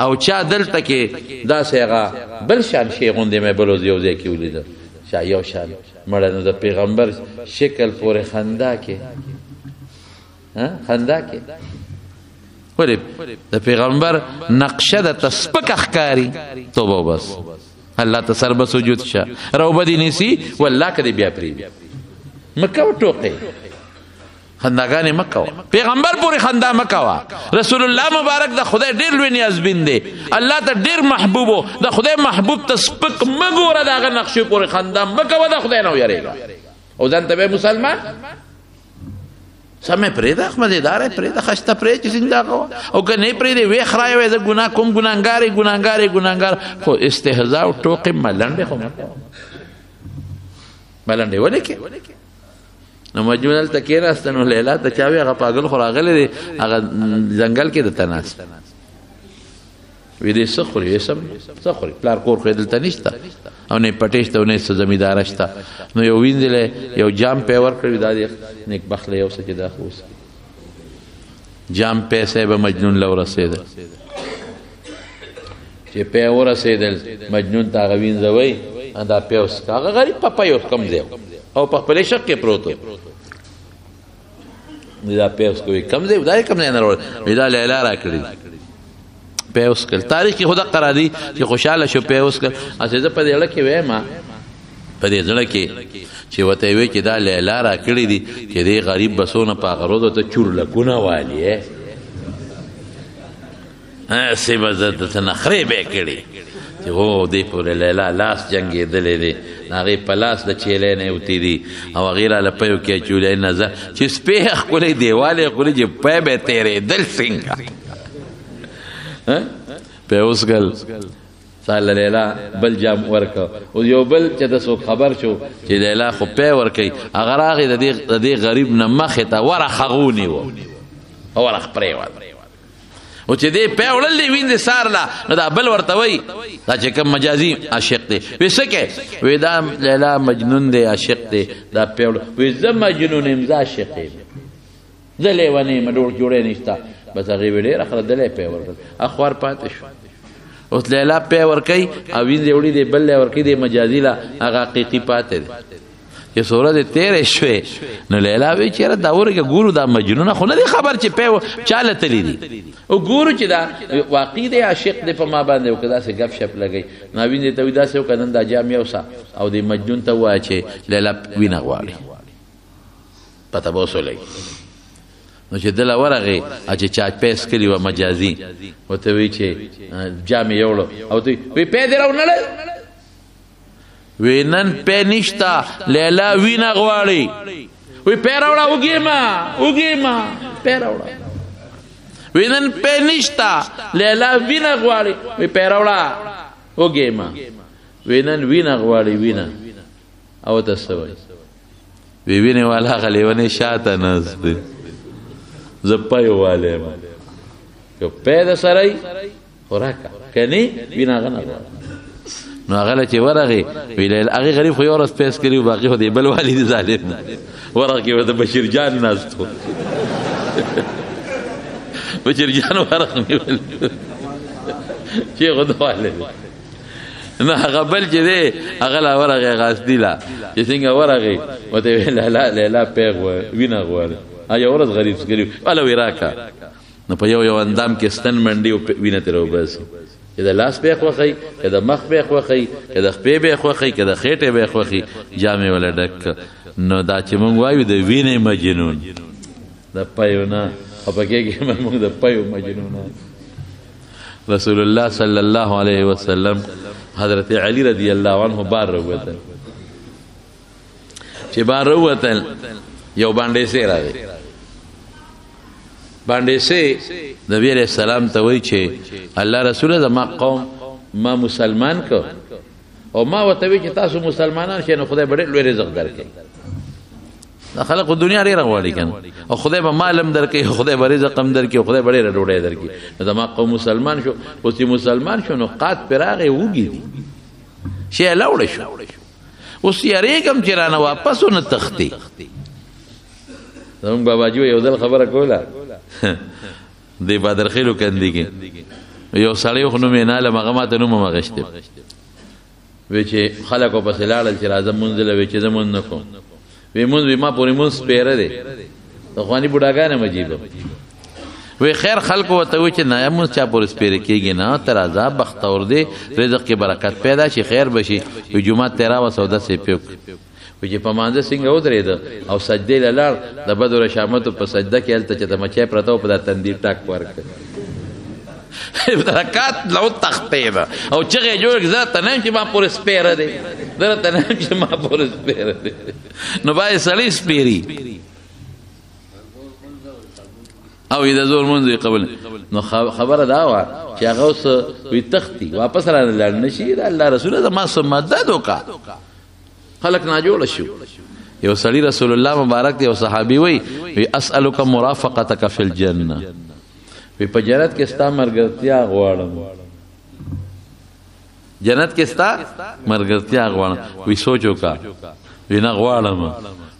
او چا دلته کې دا سیغه بل شان شی غوندې مې بلوز یو ځای کې ولید چا یو شان مړ نو د پیغمبر شکل پورې خندا کې خندا کې ولې د پیغمبر نقشه د تسبک اخکاری توبه بس الله ته سر به سجود شه روبه دي نسی والله کدی بیا پری مکه ټوکې خنداګانې مکه پیغمبر پورې خندا مکه رسول الله مبارک د خدای ډیر لوی نیازبین دی الله ته ډیر محبوبو د خدای محبوب تسبک مګوره دغه نقشه پورې خندا مکه د خدای نه یریږي او ځان ته مسلمان سمې پرېږده مزېدار یې پرېږده ښایسته پرېږده چې څنګه کوه او که نه یې پرېږدې ویې خرایې وایې زه ګناه کوم ګناهګار خو استهزا او ټوقې ملنډې خو مه کوه ملنډې ولې کې نو مجنون هلته کېناسته نو لیلا ته چا وی هغه پاگل خو راغلی دی هغه ځنګل کې دلته ناست وی دی څه خوري وی څه خوري پلار کور خو یې دلته نشته او نه پټې شته او نه څه زمینداره شته نو یو وینځلی یو جام پې ورکړی دا دی نیکبخته یو څه چې دا خو اوس جام پیسې به مجنون له ورسېده چې پې ورسېدل مجنون ته هغه وینځوی دا پې اوس هغه غریب پپی اوس کم ځای او په خپلې شک کې پروت و دا پې اوس کوي کم ځای دا یې کم ځای نه راوړی وی دا لیلا را کړي پې اوس کړ تاریخ کې خو دقه راځي چې خوشحاله شو پې اوس کړ هسې زه په دې زړه کې وایم په دې زړه کې چې ورته یې وی چې دا لیلا را کړي دي چې دې غریب بسونه په هغه روزو ته چورلکونه والي هسې به زه درته نخرې به یې کړي چې هو دې پورې لیلا لاس جنګېدلی دی هغې په لاس د چیلی نه اوتي دي او هغې راله پیو کې اچولی نظر چې سپی یې ښکلی دیوال یې ښکلی چې پی به یې تېرېدل څنګه پی اوس کل سال لیلا بل جام ورکو او یو بل چې د څوک خبر شو چې لیلا خو پی ورکوي هغه راغی د دې غریب نه مخې ته ورخ هغه ونیو ورخ پرېوت او چې دې پی وړل دی وینځې سار لا نو دا بل ورته وایي دا چې کوم مجازي عاشق دی وی څه کې وی دا لیلا مجنون دی عاشق دی دا پی وړل وی زه مجنون یم زه عاشق یم زه لیونی یم ډوړ جوړی نشته بس هغې وی ډېره ښه دلی پی ورکړل اخوار پاتې شو اوس لیلا پی ورکوي او وینځې وړي دی بل لی ورکوي دی مجازي لا هغه حقیقي پاتې دی چې څو ورځې تېرې شوې نو لیلا وی چېره دا ورکه ګورو دا مجنونه خو نه دی خبر چې پی چاله تلي دي او ګورو چې دا واقعي دی عاشق دی په ما باندې او که داسې گپ شپ لګوي نو وینځې ته وي داسې وکړه نن دا جام یوسه او د مجنون ته ووایه چې لیلا وینه غواړي پته به اوس ولګي نو چې دله ورغې چې چا پیس کړي وه مجازي ورته وی چې جام یې یوړو او ته وی پی دې راونړی وی نن پی نشته لیلا وینه غواړي وی پی راوړه وږې ما پی راوړه وی نن پی نشته لیلا وینه غواړي وی پی راوړه وږې ما وی نن وینه غواړي وینه او ته څه وایي وی وینې والا هغه لیونی شاته ناست دی زه پیو والی یم که پی د سره یي خو راکړه که نه وینه هغه نه غواړه نو هغه له چې ورغې هغې غریب خو یو ورځ پیس کړي و باقي خو د بل والي د ظالم ورغ کې ورته بشیر جان ناست و بشیر جان ورغ نیول چې خو د والی نه هغه بل چې دی هغه لا ورغې غاسدي لا چې څنګه ورغې ورته یې لیلا پی وینه غواړي یو ورځ غریب کړي هله وی راکړه نو په یو اندام کې ستن منډي او وینه ترې وباسي که د لاس به یې خوښوي که د مخ به یې خوښوي که د خپې به یې خوښوي که د خېټې به یې خوښوي جامې وله ډک نو دا چې موږ وایو د وینې مجنون د پیو نه خفه کېږي موږ د پیو مجنونان رسول الله صلی الله علیه وسلم حضرت علی رضی الله عنه بار راووتل چې بار راووتل یو باندې سي راغی باندې سي نبی علیہ السلام ته وی چې الله رسول زما قوم ما مسلمان کو او ما ورته وی چې تاسو مسلمانان شئ نو خدای به ډېر لوی رزق درکړي دا خلق دنیا ډېره غواړي کنه او خدای به مال هم درکړي خدای به رزق هم درکړي خدای به ډېره ډوډۍ درکړي نو زما قوم مسلمان شو اوس چې مسلمان شو نو قات پرې راغی وږي دي شی لاوړی شو اوس یریږم چې رانه واپس ونه تښتي زمونږ باباجي یو ځل خبره کوله د بادرخیلو کندي کې یو سړی خو نوم یې نالم هغه ماته نوم هم اخیستی وی چې خلکو پسې لاړل چې راځه مونځ له وی چې زه مونځ نه کوم وی مونځ وی ما پورې مونځ سپېره دی د خواني بوډاګان هم عجیبه وی خیر خلکو ورته وی چې نه مونځ چا پورې سپېره کېږي نه ته راځه بختور دی رزق کې برکت پیدا شي خیر بشي وی جومات ته راوسه او داسې پیوک وی چې په مانځه څنګه ودرېده او سجدې له لاړ د بدو رشامتو په سجده کې هلته چې د مچۍ پرته و په دا تندي ټاک ورکړ رکات لو تختېده او چغې جوړ کړه زه ته نه یم چې ما پورې سپېره دی زه ته نه یم چې ما پورې سپېره دی نو باید سړی سپېري او د زور منځ قبول نو خبره دا وه چې هغه اوس وي تختی واپس را لاړ نشي د الله رسول زما څه مدد وکړه خلک ناجوړه شو یو سړي رسول الله مبارک دی او صحابي وي اسألک مرافقتک فی الجنه وی په جنت کې ستا مرګرتیا غواړم جنت کې ستا مرګرتیا غواړم وی سوچ وکړه وی نه غواړم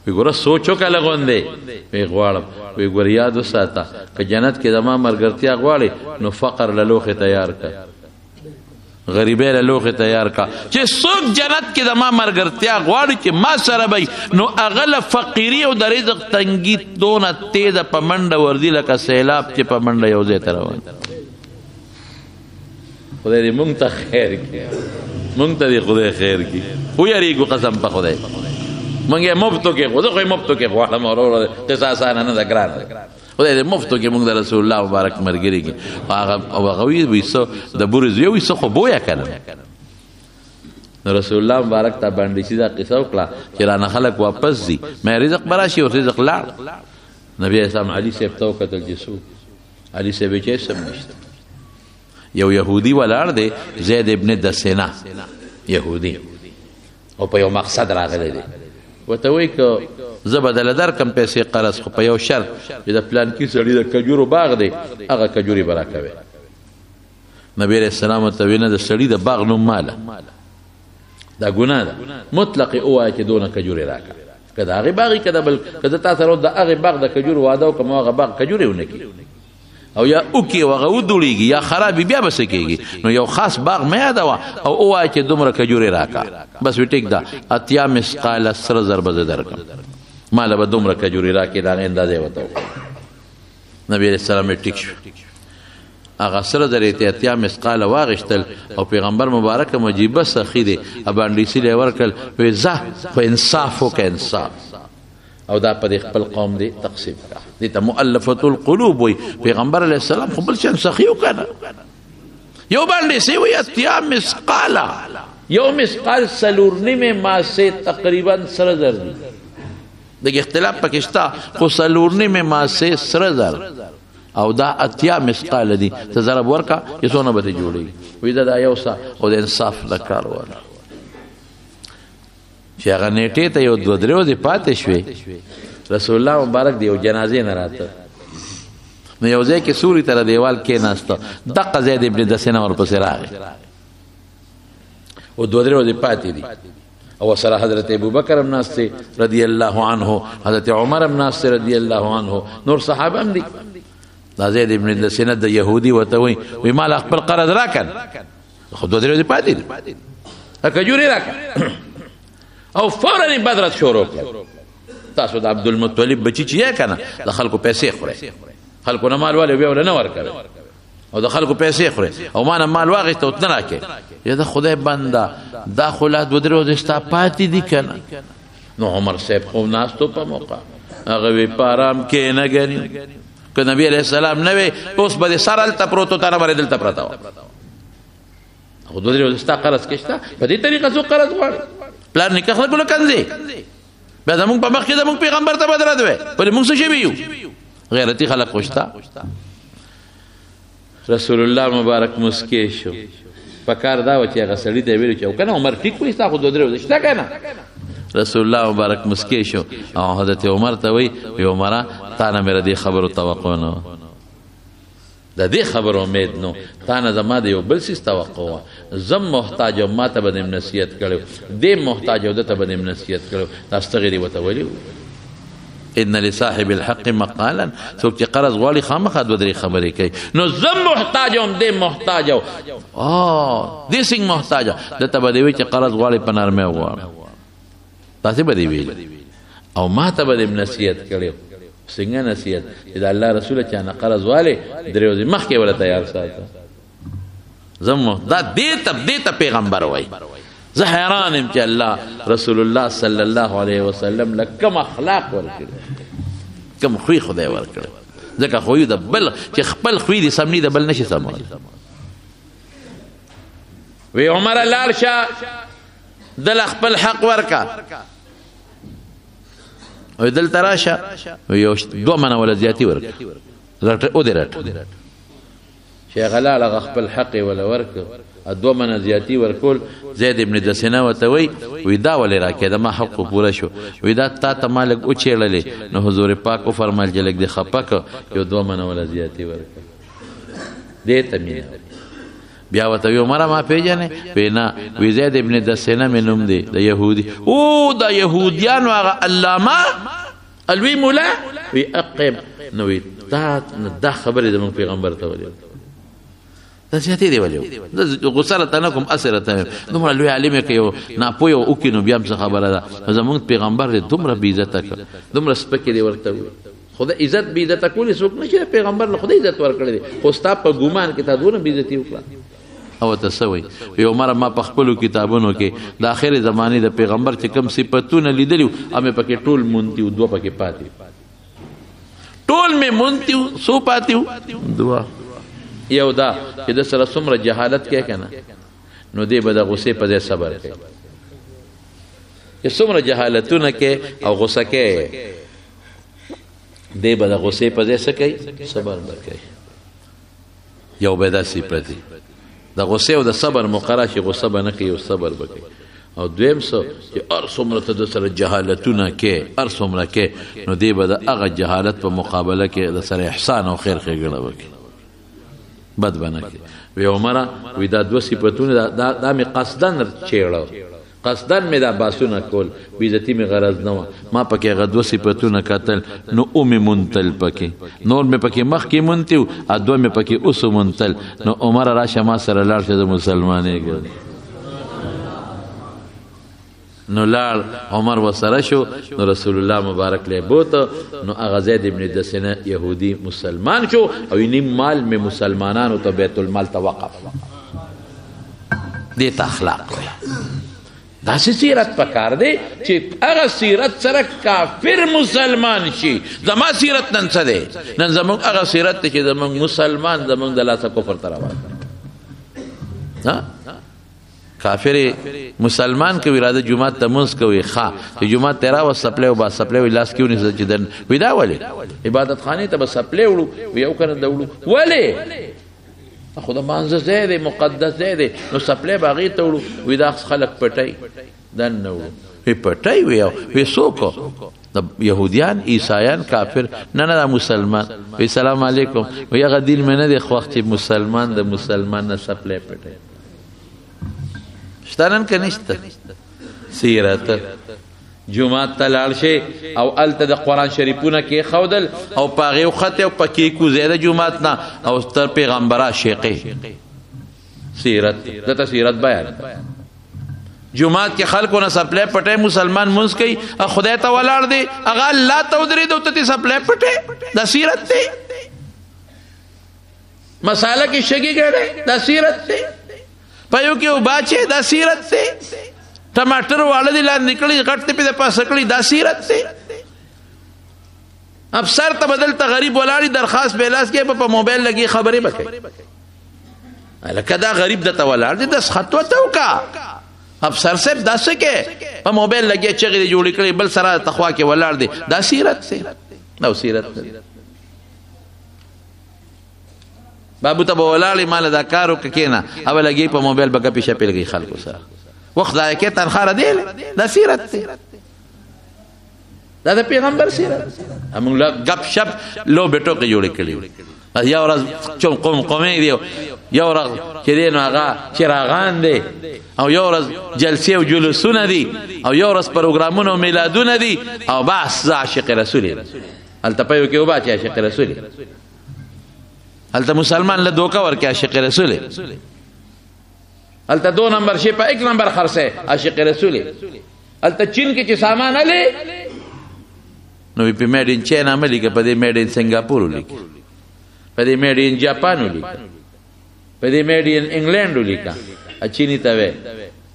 وی ګوره سوچ وکړه لغوندې وی غواړم وی ګوره یاد وساته که جنت کې زما مرګرتیا غواړې نو فقر له لوښې تیار کړه غریبی له لوښې تیار کړه چې څوک جنت کې زما مرګرتیا غواړي چې ما سره به نو هغه له فقیري او د رزق تنګي دونه تیزه په منډه ورځي لکه سیلاب چې په منډه یو ځای ته روان خدای دې مونږ ته خیر کړي مونږ ته دې خدای خیر کړي ویریږو قسم په خدای مونږ یې مفتو کې خو زه خو یې مفتو کې غواړم ورور قصه اسانه نه ده ګرانه خدای دې مفتو کې مونږ د رسول الله مبارک ملګري کې هغه وی څه د بورې زوی وي څه خو بویه کنه نو رسول الله مبارک ته باندې سیده قصه وکړه چې رانه خلک واپس ځي مې رزق براشي او رزق لاړ نبی اسلام علي صاحب ته وکتل چې څوک علي صاحب چې سم نشته یو یهودي ولاړ دی زید ابن دسینا یهودي او په یو مقصد راغلی دی ورته وایي که زه به دله درکم پیسې قرض خو په یو شرط چې د پلانکي سړي د کجورو باغ دی هغه کجورې به راکوې نبي علیه السلام ورته ویې نه د سړي د باغ نوم ماله دا ګناه ده مطلق یې ووایه چې دونه کجورې راکړه که د هغې باغ که د بل که زه تا سره د هغې باغ د کجورو واده وکړم او هغه باغ کجورې ونه کړي او یا اوکې او هغه ودوړېږي یا خرابې بیا به څه کېږي نو یو خاص باغ مه یادوه او ووایه چې دومره کجورې راکړه بس وي ټیک ده اتیا مسقاله سره زر به زه درکړم ماله به دومره کجورې راکړې د هغې اندازه یې ورته وکړه نبي علیه السلام یې ټیک شو هغه سره زر یې اتیا مسقاله واغېشتل او پیغمبر مبارک مجیبه سخي دی ابانډیسي یې ورکړل وایي ځه خو انصاف وکړه انصاف او دا په خپل قوم دی تقسیم کړه دې ته مؤلفة القلوب وایي پیغمبر علیه السلام خو بل شان سخي وکنه یو باندې وایي اتیا مسقاله یو مسقال څلور نیمې ماسې تقریبا سره زر دي دغه اختلاف پکې شته خو څلور نیمې ماسې سره زر او دا اتیا مسقال دي ته ضرب ورکا چې څونه به دې جوړېږي وایي دا یو څه او د انصاف د کار وره چې هغه نیټې ته یو دوه درې ورځې پاتې شوې رسول الله مبارک دی یو جنازې نه راته نو یو ځای کې سوري تر دیوال کېناسته دقه زید ابن دسینه ورپسې راغی او دوه درې ورځې پاتې دي او سره حضرت ابوبکر هم ناست دی رضی الله عنه حضرت عمر هم ناست دی رضی الله عنه نور صحابه هم دي دا زید ابن دسینه د یهودي ورته وایي مال خپل قرض راکړه خو دوه درې ورځې پاتې دي کجورې راکړه او فورا بدرت شروع کړ تاسو د عبدالمطلب بچی چې یې کنه د خلکو پیسې خوري خلکو نه مال والي بیا ول نه ورکوي او د خلکو پیسې خوري او ما نه مال واغېسته او نه راکې یا د خدای بنده دا خو لا دوه درې ورځې ستا پاتې دي کنه نو عمر صاحب خو ناستو په موقع هغه وی په ارام کې نه ګڼي که نبی علیه السلام نه وی اوس به دې سر هلته پروت و تا نه به دلته پرته وه خو دوه درې ورځې ستا قرض کې شته په دې طریقه څوک قرض غواړي پلار نکاح خلکو له کنځې بیا زمونږ په مخ کې زمونږ پیغمبر ته بدرد وی ولې مونږ څه شوي یو غیرتي خلک خو شته رسول الله مبارک مسکې شو په کار دا و چې هغه سړي ته یې ویلو چې او که نه عمر ټیک وایي ستا خو دوه درې ورځې شته که نه رسول الله مبارک مسکې شو او حضرت عمر ته وایي عمره تا نه مې د دې خبرو توقع نه وه د دې خبر امید نو تا نه زما د یو بل څیز توقع وه زم محتاج او ما ته به دې نصیحت کړی دې محتاج او ده ته به دې نصیحت کړی تاسو ته غېرې ورته ویلي ان لصاحب الحق مقالا څوک چې قرض غواړي خامخا دوه درې خبرې کوي نو زم محتاج ام دې محتاج او دې څنګه محتاج ده ته به دې وایي چې قرض غواړي په نرمۍ غواړه تاسې به دې ویلي او ما ته به دې نصیحت کړی څنګه نصیحت چې د الله رسول چا نه قرض والی درې ورځې مخکې وله تیار ساته زمو دا دې ته پیغمبر وایي زه حیران یم چې الله رسول الله صلی الله علیه وسلم له کوم اخلاق ورکړي کوم خوی خدای ورکړي ځکه خوی د بل چې خپل خوی دې سم د بل نشي سمول وی عمر لاړ شه دله خپل حق ورکه او دلته راشه یو دوه منه ولا زیاتي ورکړه رټ او دې رټ شیخ لاله خپل حق ولا ورک ادو من زیاتی ورکول زید ابن دسنه وته وی دا ولې راکې دا ما حق پوره شو وی دا تا مالک او چېړلې نو حضور پاک او فرمایل جلک د خپک یو دو من ولا زیاتی ورک دې تمینه بیا وته یو مره ما پیژنې وینا وی زید ابن دسنه منوم دی د يهودي او د يهوديان واغه علامه الوی مولا وی اقب نو تا دا خبره د پیغمبر ته ولې دا زیاتې دی ولې غسره تنکم اثرته دومره لوی عالم کې یو ناپوی او کینو بیا څه خبره ده زموږ پیغمبر دې دومره بی عزت کړ دومره سپکې دی ورته خدای عزت بی عزت کولی څوک نشي پیغمبر له خدای عزت ورکړي خو ستا په ګومان کې تا دونه بی عزتي وکړه او تسوي یو مره ما په خپل کتابونو کې د اخر زمانه د پیغمبر چې کوم صفاتونه لیدلو امه پکې ټول مونتی او دوه پکې پاتې ټول می مونتی سو پاتې دوه یو دا چې د سره څومره جهالت کې کنه نو دې به د غصې په ځای صبر کوي چې څومره جهالتونه کې او غصه کې دې به د غصې په ځای څه کوي صبر وکړي یو به دا صفتی د غصې او د صبر مقرره شي غصه به نه کوي او صبر وکړي او دویم څه چې ار څومره ته د سره جهالتونه کې ار څومره کې نو دې به د هغه جهالت په مقابله کې د سره احسان او خیر ښېګڼه وکړي بد بنه کی وی عمره وی دا دو صفاتونه دا می قصدن چېړو قصدن می دا باسونه کول بیزتی می غرض نه ما پکې غ دو صفاتونه قتل نو او می منتل پکې نور می پکې مخ کې منتیو ا دو می پکې اوس منتل نو عمر راشه ما سره لاړ شه د مسلمانې ګل نو لال عمر وسره شو نو رسول الله مبارک له بوت نو اغه زید ابن دسنه يهودي مسلمان شو او نیم مال میں مسلمانانو ته بیت المال توقف دې اخلاق دا سیرت پکار دی چې هغه سیرت سره کافر مسلمان شي زما سیرت نن څه دی نن زموږ هغه سیرت چې زموږ مسلمان زموږ د لاسه کفر تر روان ها کافر مسلمان کوي راځي جمعه ته منځ کوي ښا چې جمعه تیرا و سپلې او با سپلې لاس کیونی سجدن ودا ولې عبادت خانه ته سپلې وړو یو کنه دوړو ولې خدا مانزه زید مقدس زید نو سپلې باغی ته وړو ودا خلق پټای دن نو وی پټای وی سوکو د يهوديان عیسایان کافر نه مسلمان وی سلام علیکم وی هغه دین منه د خوخت مسلمان د مسلمان نه سپلې پټای شتانن کنيشته سیرت جمعه تلال شي او الته د قران شریفونه کې خودل او پاغه خط او پکې کو زیاده جمعه نه او تر پیغمبره شیقي سیرت دته سیرت بیان جمعه کې خلکو نه سپلې پټه مسلمان منځ کوي خدای ته ولاړ دي اغه الله ته ودرې دوته سپلې پټه د سیرت ته مساله کې شګي ګړې د سیرت ته پيو کې وباچه دا سیرت ته ټماټر واله دي لاندې نکړي غټ په پاسه کړي دا سیرت ته افسر ته بدل ته غریب ولاړی درخواست بیلاس کې په موبایل لګي خبرې وکړي الکه دا غریب د ته ولاړ دي د خطوه ته وکا افسر صاحب داسه کې په موبایل لګي چې غړي جوړ کړي بل سره تخوا کې ولاړ دي دا سیرت ته نو سیرت بابو ته ولاړی مال دا کارو کینا او لګي په موبایل بګه پیشه پیلګي خلکو سره وخت دا کې تنخواه دی دا سیرت دی دا د پیغمبر سیرت موږ غب شپ لو بیٹو کې جوړ کړی یا ورځ چوم قومې دی یا ورځ چې دین هغه چراغان دی او یا ورځ جلسې او جلوسونه دي او یا ورځ پروګرامونه او میلادونه دي او بس عاشق رسول التپایو کې وبا چې عاشق رسول الته مسلمان له دوکا ورکه عاشق رسول الته 2 نمبر شي په 1 نمبر خرڅه عاشق رسول الته چین کې چې سامان علي نو په میډ ان چین عملي کې په دې میډ ان سنگاپور لیکي په دې میډ ان جاپان لیکي په دې میډ ان انګلند لیکا اچینی ته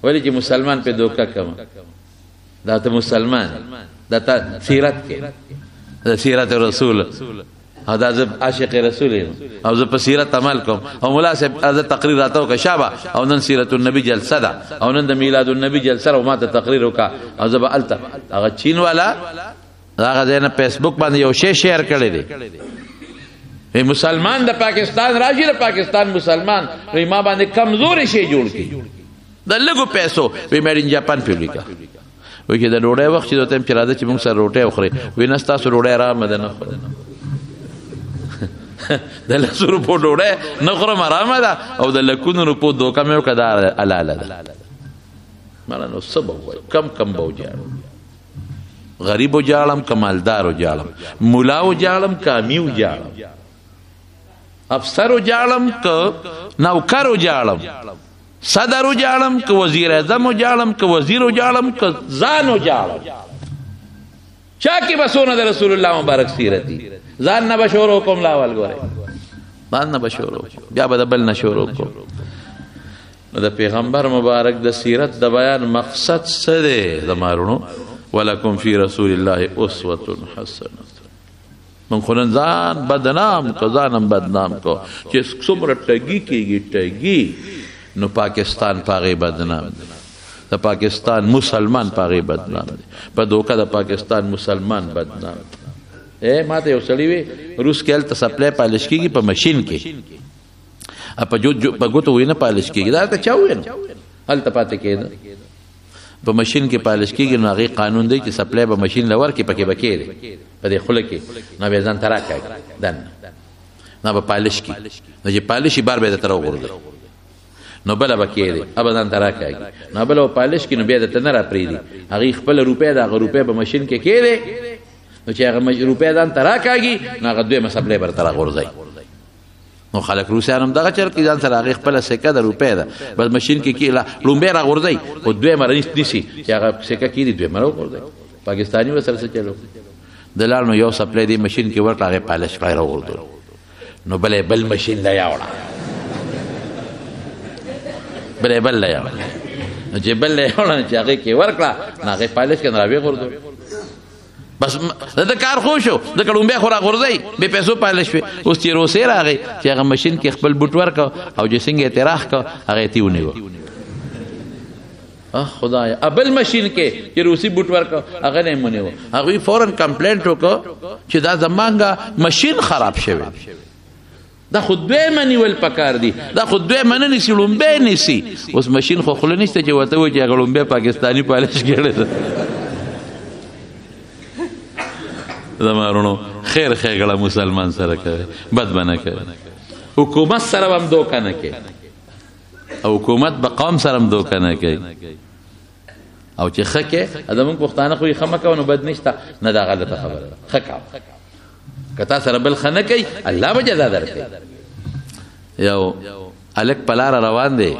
ولی چې مسلمان په دوکا کما دا ته مسلمان دا ته سیرت کې دا سیرت رسول دا ز عاشق رسول او ز پسیرت عمل کوم او مولا صاحب از تقریر راتو کا شابه او نن سیرت النبی جلسه ده او نن د میلاد النبی جلسه او ما ته تقریر وکا او ز الته هغه چین والا هغه د فیسبوک باندې یو شی شیر کړی دی مسلمان د پاکستان راشي د پاکستان مسلمان وی ما باندې کمزوري شي جوړ کی د لګو پیسو وی میډ ان جاپان پیولیکا وی چې د ډوډۍ وخت چې دوته چې راځي چې موږ سره روټي وخوري وی نه تاسو ډوډۍ آرام ده نه خورئ د لسو روپو ډوډۍ نه خورم آرامه ده او د لکونو روپو دوکه مې وکړه دا حلاله ده مالا نو څه به ووایو کم به وجاړم غریب وجاړم که مالدار وجاړم ملا وجاړم که امي وجاړم افسر وجاړم که نوکر وجاړم صدر وجاړم که وزیر اعظم وجاړم که وزیر وجاړم که ځان وجاړم چا کې بسونه د رسول الله مبارک سیرت دي ځان نه بشورو کوم لاول ګوره ځان نه بشورو بیا به د بل نه شروع کوم نو د پیغمبر مبارک د سیرت د بیان مقصد څه دی زمارونو ولکم فی رسول الله اسوة حسنه من خو نن ځان بدنام کو ځانم بدنام کو چې څومره ټګي کېږي ټګي نو پاکستان پاغې بدنام دی د پاکستان مسلمان پاغې بدنام دی په دوکه د پاکستان مسلمان بدنام دی ما ته یو سړی وی روس کې هلته سپلای پالش کېږي په مشین کې په ګوتو وی نه پالش کېږي دا ته چا وویل هلته پاتې کېده په مشین کې پالش کېږي نو هغې قانون دی چې سپلای به مشین له ورکړي پکې به کېږي په دې خوله کې نو بیا ځان ته راکاږي دننه نو به پالش کړي نو چې پالش شي بار به یې درته راوغورځوي نو بله به کېږي ابه ځان ته راکاږي نو بله به پالش کړي نو بیا درته نه راپرېږدي هغې خپله روپۍ د هغه روپۍ به مشین کې کېږي نو چې هغه روپۍ ځان ته راکاږي نو هغه دویمه سپلای به درته راغورځوي نو خلک روسیان هم دغه چل کې ځان سره هغې خپله سکه د روپۍ ده بس مشین کې لومبۍ راغورځوي خو دویمه نیسي چې هغه سکه کېږي دویمه راغورځوي پاکستاني ورسره څه چلو د لاړ نو یو سپلای دې مشین کې ورکړه هغې پالش کړی راغورځول نو بله بل مشین له یوړه بله بل له یوړه نو چې بل له یوړه چې هغې کې ورکړه نو هغې پالش کړه نو راویې غورځول بس د کار خو شو د کړومبې خو راغورځئ بې پیسو پالش شوې اوس چې روسۍ راغی چې هغه مشین کې خپل بوټ ورکړه او چې څنګه یې تراح کړه هغه یې ونیوه خدایا بل مشین کې چې روسي بوټ ورکړه هغه نه یې ونیوه هغوی فورا کمپلینټ وکړه چې دا زمانګه مشین خراب شوی دا خو دویمه نیول پکار دي دا خو دویمه نه نیسي لومبۍ نیسي اوس مشین خو خوله نشته چې ورته وایي چې هغه لومبۍ پاکستاني پالش کړې ده زمارونو خیر ښېګړه مسلمان سره کوي بد به نه کوي حکومت سره به هم دوکه نه کوي او حکومت به قوم سره هم دوکه نه کوي او چې ښه کې زموږ پښتانه خو یې ښه مه کوه نو بد نشته نه دا غلطه خبره ده ښه کوه که تا سره بل ښه نه کوي الله به جزا درکوي یو هلک په لاره روان دی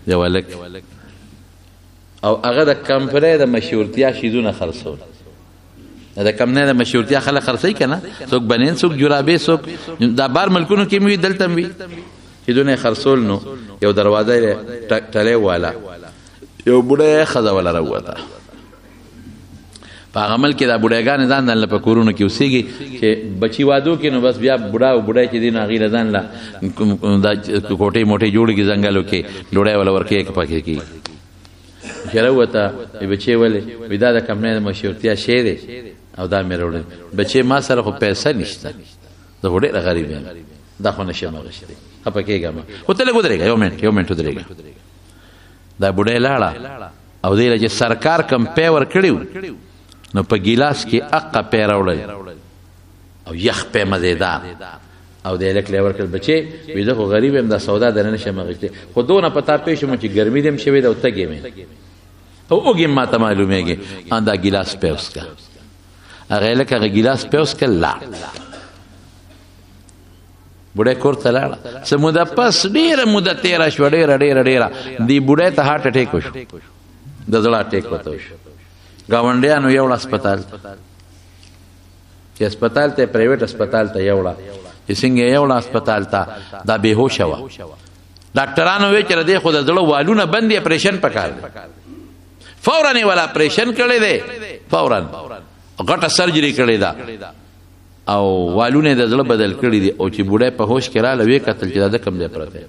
یو هلک او هغه د کمپنۍ د مشهورتیا شیدونه خرڅول دا کمپنۍ د مشهورتیا خلک خرڅوي که نه څوک بنین څوک جرابې څوک دا بار ملکونو کې مې وي دلته هم وي شیدونه یې خرڅول نو یو دروازه یې ټلی واله یو بوډۍ ښځه والا راووته په هغه ملک کې دا بوډیګانې ځان له په کورونو کې اوسېږي چې بچي وادو کې نو بس بیا بوډا او بوډۍ چې دي نو هغې له ځان له دا کوټۍ موټۍ جوړې کړي ځنګلو کې ډوډۍ والا ورکوي که پکې کېږي چې راووته بچې ولې وایي دا د کمپنۍ د مشهورتیا شی دی او دا مې راوړی بچې ما سره خو پیسه نشته زه خو ډېره غریب یم دا خو نشم اخیستی خفه کېږم خو ته لږ ودرېږه یو منټ ودرېږه دا بوډۍ لاړه او دې له چې سرکار کم پی ورکړي نو په ګیلاس کې اقه پی راوړل او یخ پی مزېدار او د هلک له یې ورکړل بچې وایي زه خو غریب یم دا سودا درنه نشم اخیستی خو دونه په تا پوه شوم چې ګرمي دې هم شوې ده او تږې مې او اوږې ما ته معلومېږي دا ګیلاس پی وڅښه هغه هلک هغه ګیلاس پی وڅښه لاړ بوډۍ کور ته لاړه څه موده پس ډېره موده تېره شوه ډېره دې بوډۍ ته هارټ اټیک وشو د زړه اټیک ورته وشو ګاونډیانو یوړه هسپتال چې هسپتال ته پرایویټ هسپتال ته یوړه چې څنګه یې یوړه هسپتال ته دا بېهوشه وه ډاکټرانو ویل چې د دې خو د زړه والونه بند دي اپریشن پکار دی فورا یې والا اپریشن کړی دی فورا غټه سرجري کړې ده او والونه د زړه بدل کړي دي او چې بوډۍ په هوش کې راله ویې کتل چې دا د کوم ځای پرته دی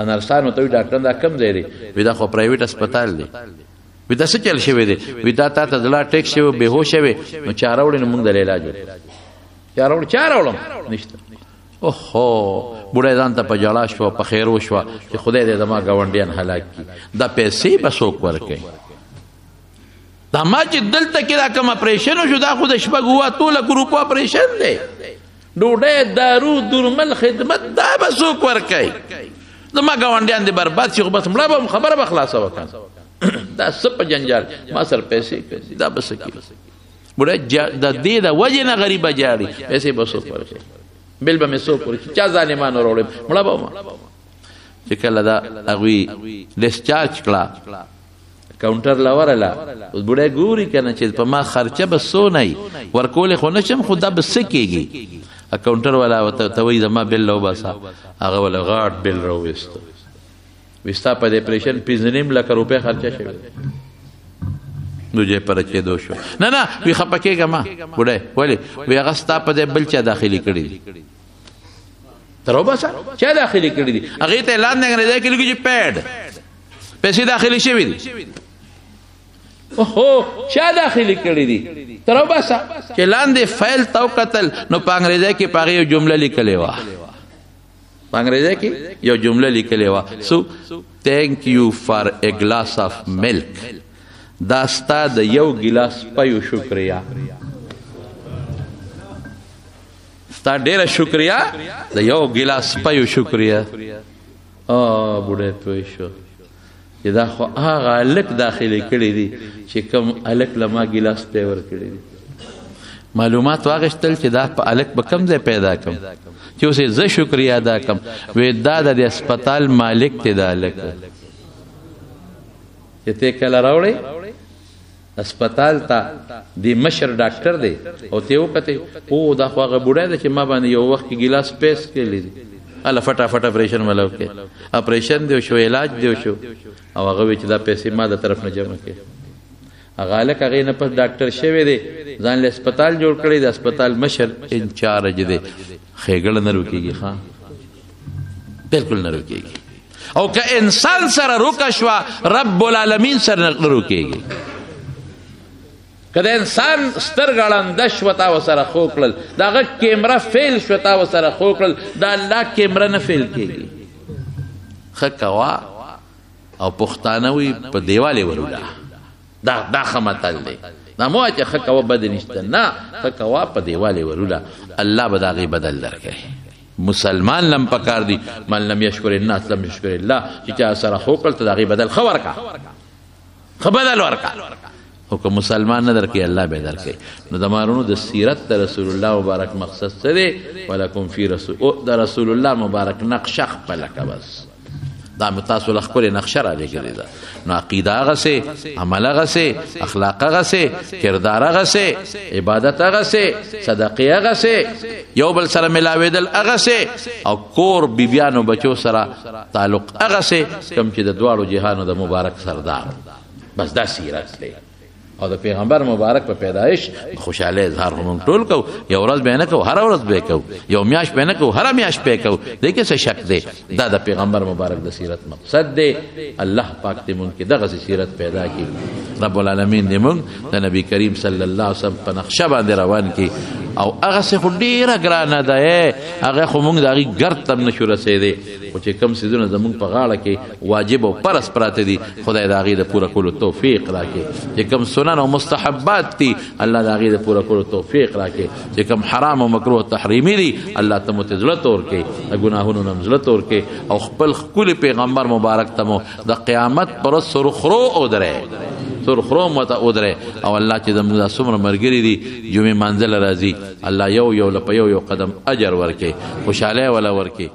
نرسانو ته وایي ډاکټر دا کوم ځای دی وایي دا خو پرایویټ هسپتال دی وایي دا څه چل شوی دی وایي دا تا ته زړه اټیک شوی بېهوشه وې نو چاره وړې نو موږ د علاج وکړو چا راوړم نشته. اوهو بوډۍ ځان ته په جړا شوه، په خیر وشوه چې خدای دې زما ګاونډیان هلاک کړي. دا پیسې به څوک ورکوي؟ دا ما چې دلته کې دا کوم اپریشن وشو دا خو د 6-7 روپو اپریشن دی. ډوډۍ، دارو، درمل، خدمت دا به څوک ورکوي؟ زما ګاونډیان دې برباد شي خو بس مړه به خبره به خلاصه وکړم. دا څه په جنجال، ما سره پیسې دا به څه کېږي؟ بوډۍ د دې د وجې نه غریبه جاړي، پیسې به څوک ورکوي؟ بل به مې څوک ورکوي؟ چا ظالمانو راوړم مړه به ما. چې کله دا هغوی ډسچارج کړه کاونټر له ورله، اوس بوډۍ ګوري که نه چې په ما خرچه به څو نه ورکولی خو نه شم، خو دا به څه کېږي؟ کاونټر والا ورته وایي زما بل راوباسه. هغه ولا غاټ بل راوویسته، وایي ستا په دې اپریشن 5.5 لکه روپۍ خرچه شوې. دوجې پر چېدو شو. نه وی خفه کېږه ما بوډۍ، ولې؟ وی هغه ستا په دې بل چا داخلي کړي دي. ته راوباسه چا داخلي کړي دي؟ هغې ته اعلان دی انګریزۍ کې لیکي چې پیډ پیسې داخلي شوي دي. اوهو چا داخلي کړي دي؟ ته راوباسه. چې لاندې فایل ته وکتل نو په انګریزۍ کې په هغې یو جمله لیکلې وه، په انګریزۍ کې یو جمله لیکلې وه، سو تھینک یو فار اے گلاس آف ملک. دا ستا د یو ګیلاس پیو شکریا، ستا ډېره شکریا، د یو ګیلاس پیو شکریا. بوډۍ پوه شو چې دا خو هغه هلک داخلي کړي دي چې کوم هلک له ما ګیلاس پی ورکړي دي. معلومات واغشتل چې دا په هلک به کوم ځای پیدا کړم چې اوس یې زه شکریا ادا کړم. وی دا د هسپتال مالک دی دا هلک، چې ته کله راوړې هسپتال ته د مشر ډاکټر دی او ته وکتې او دا خو هغه بوډۍ ده چې ما باندې یو وخت کې ګیلاس پیس کړلی دی. هله فټافټ اپریشن ولا وکړې، اپریشن دی وشو، علاج دی وشو، او هغه وایي چې دا پیسې ما د طرف نه جمع کړې. هغه هلک هغې نه پس ډاکټر شوی دی، ځان له هسپتال جوړ کړی د هسپتال مشر انچارج دی. ښېګړه نه روکېږي، ښه بلکل نه روکېږي. او که انسان سره روکه شوه رب العالمین سره نه روکېږي. که د انسان سترګه ړنده شوه تا ورسره خو کړل، د هغه کیمره فیل شوه تا ورسره خو کړل، د الله کیمره نه فیل کېږي. ښه کوه او پښتانه وایي په دیوال یې وروله. دا ښه متل دی. دا مه وایه چې ښه کوه بد نشته، نه ښه کوه په دیوال یې وروله، الله به د هغې بدل درکوي. مسلمان لم پکار دی من لم یشکر الناس لم یشکر الله، چې چا سره خو کړل ته د هغې بدل ښه ورکه، ښه بدل ورکه. خو که مسلمان نه درکوي الله به درکوي. نو د مارونو د سیرت د رسول الله مبارک مقصد څه دی؟ ولکم فی د رسول الله مبارک نقشه خپله که بس. دا مې تاسو له ښکلې نقشه رالیږلې ده. نو عقیده هغسې، عمل هغسې، اخلاق هغسې، کردار هغسې، عبادت هغسې، صدقې هغسې، یو بل سره ملاوېدل هغسې، او کور بیبیانو بچو سره تعلق هغسې کوم چې د دواړو جهانو د مبارک سردار. بس دا سیرت دی. او د پیغمبر مبارک په پیدایش خوشحالی اظهار خو موږ ټول کوو، یو ورځ به یې نه کوو، هره ورځ به یې کوو، یو میاشت به یې نه کوو، هره میاشت به یې کوو. دې کې څه شک دی؟ دا د پیغمبر مبارک د سیرت مقصد دی. الله پاک دې موږ کې دغسې سیرت پیدا کړي. رب العالمین دې موږ د نبي کریم صلی الله علیه وسلم په نقشه باندې روان کړي. او هغسې خو ډېره ګرانه ده، هغه خو موږ د هغې ګرد ته هم نشو رسېدی. خو چې کوم څیزونه زموږ په غاړه کې واجب او فرض پراته دي، خدای د هغې د پوره کولو توفیق راکړي. چې کوم سنن او مستحبات دي الله د هغې د پوره کولو توفیق راکړي. چې کوم حرام او مکروه تحریمي دي الله ته مو ته زړه تور کړي، د ګناهونو نه زړه تور کړي. او خپل ښکلي پیغمبر مبارک ته مو د قیامت پر ورځ سرخرو ودرئ، سرخروم ورته ودرئ. او الله چې زموږ دا څومره ملګري دي جمعې مانځه له راځي، الله یو له په یو قدم اجر ورکړي، خوشحالۍ وله ورکړي.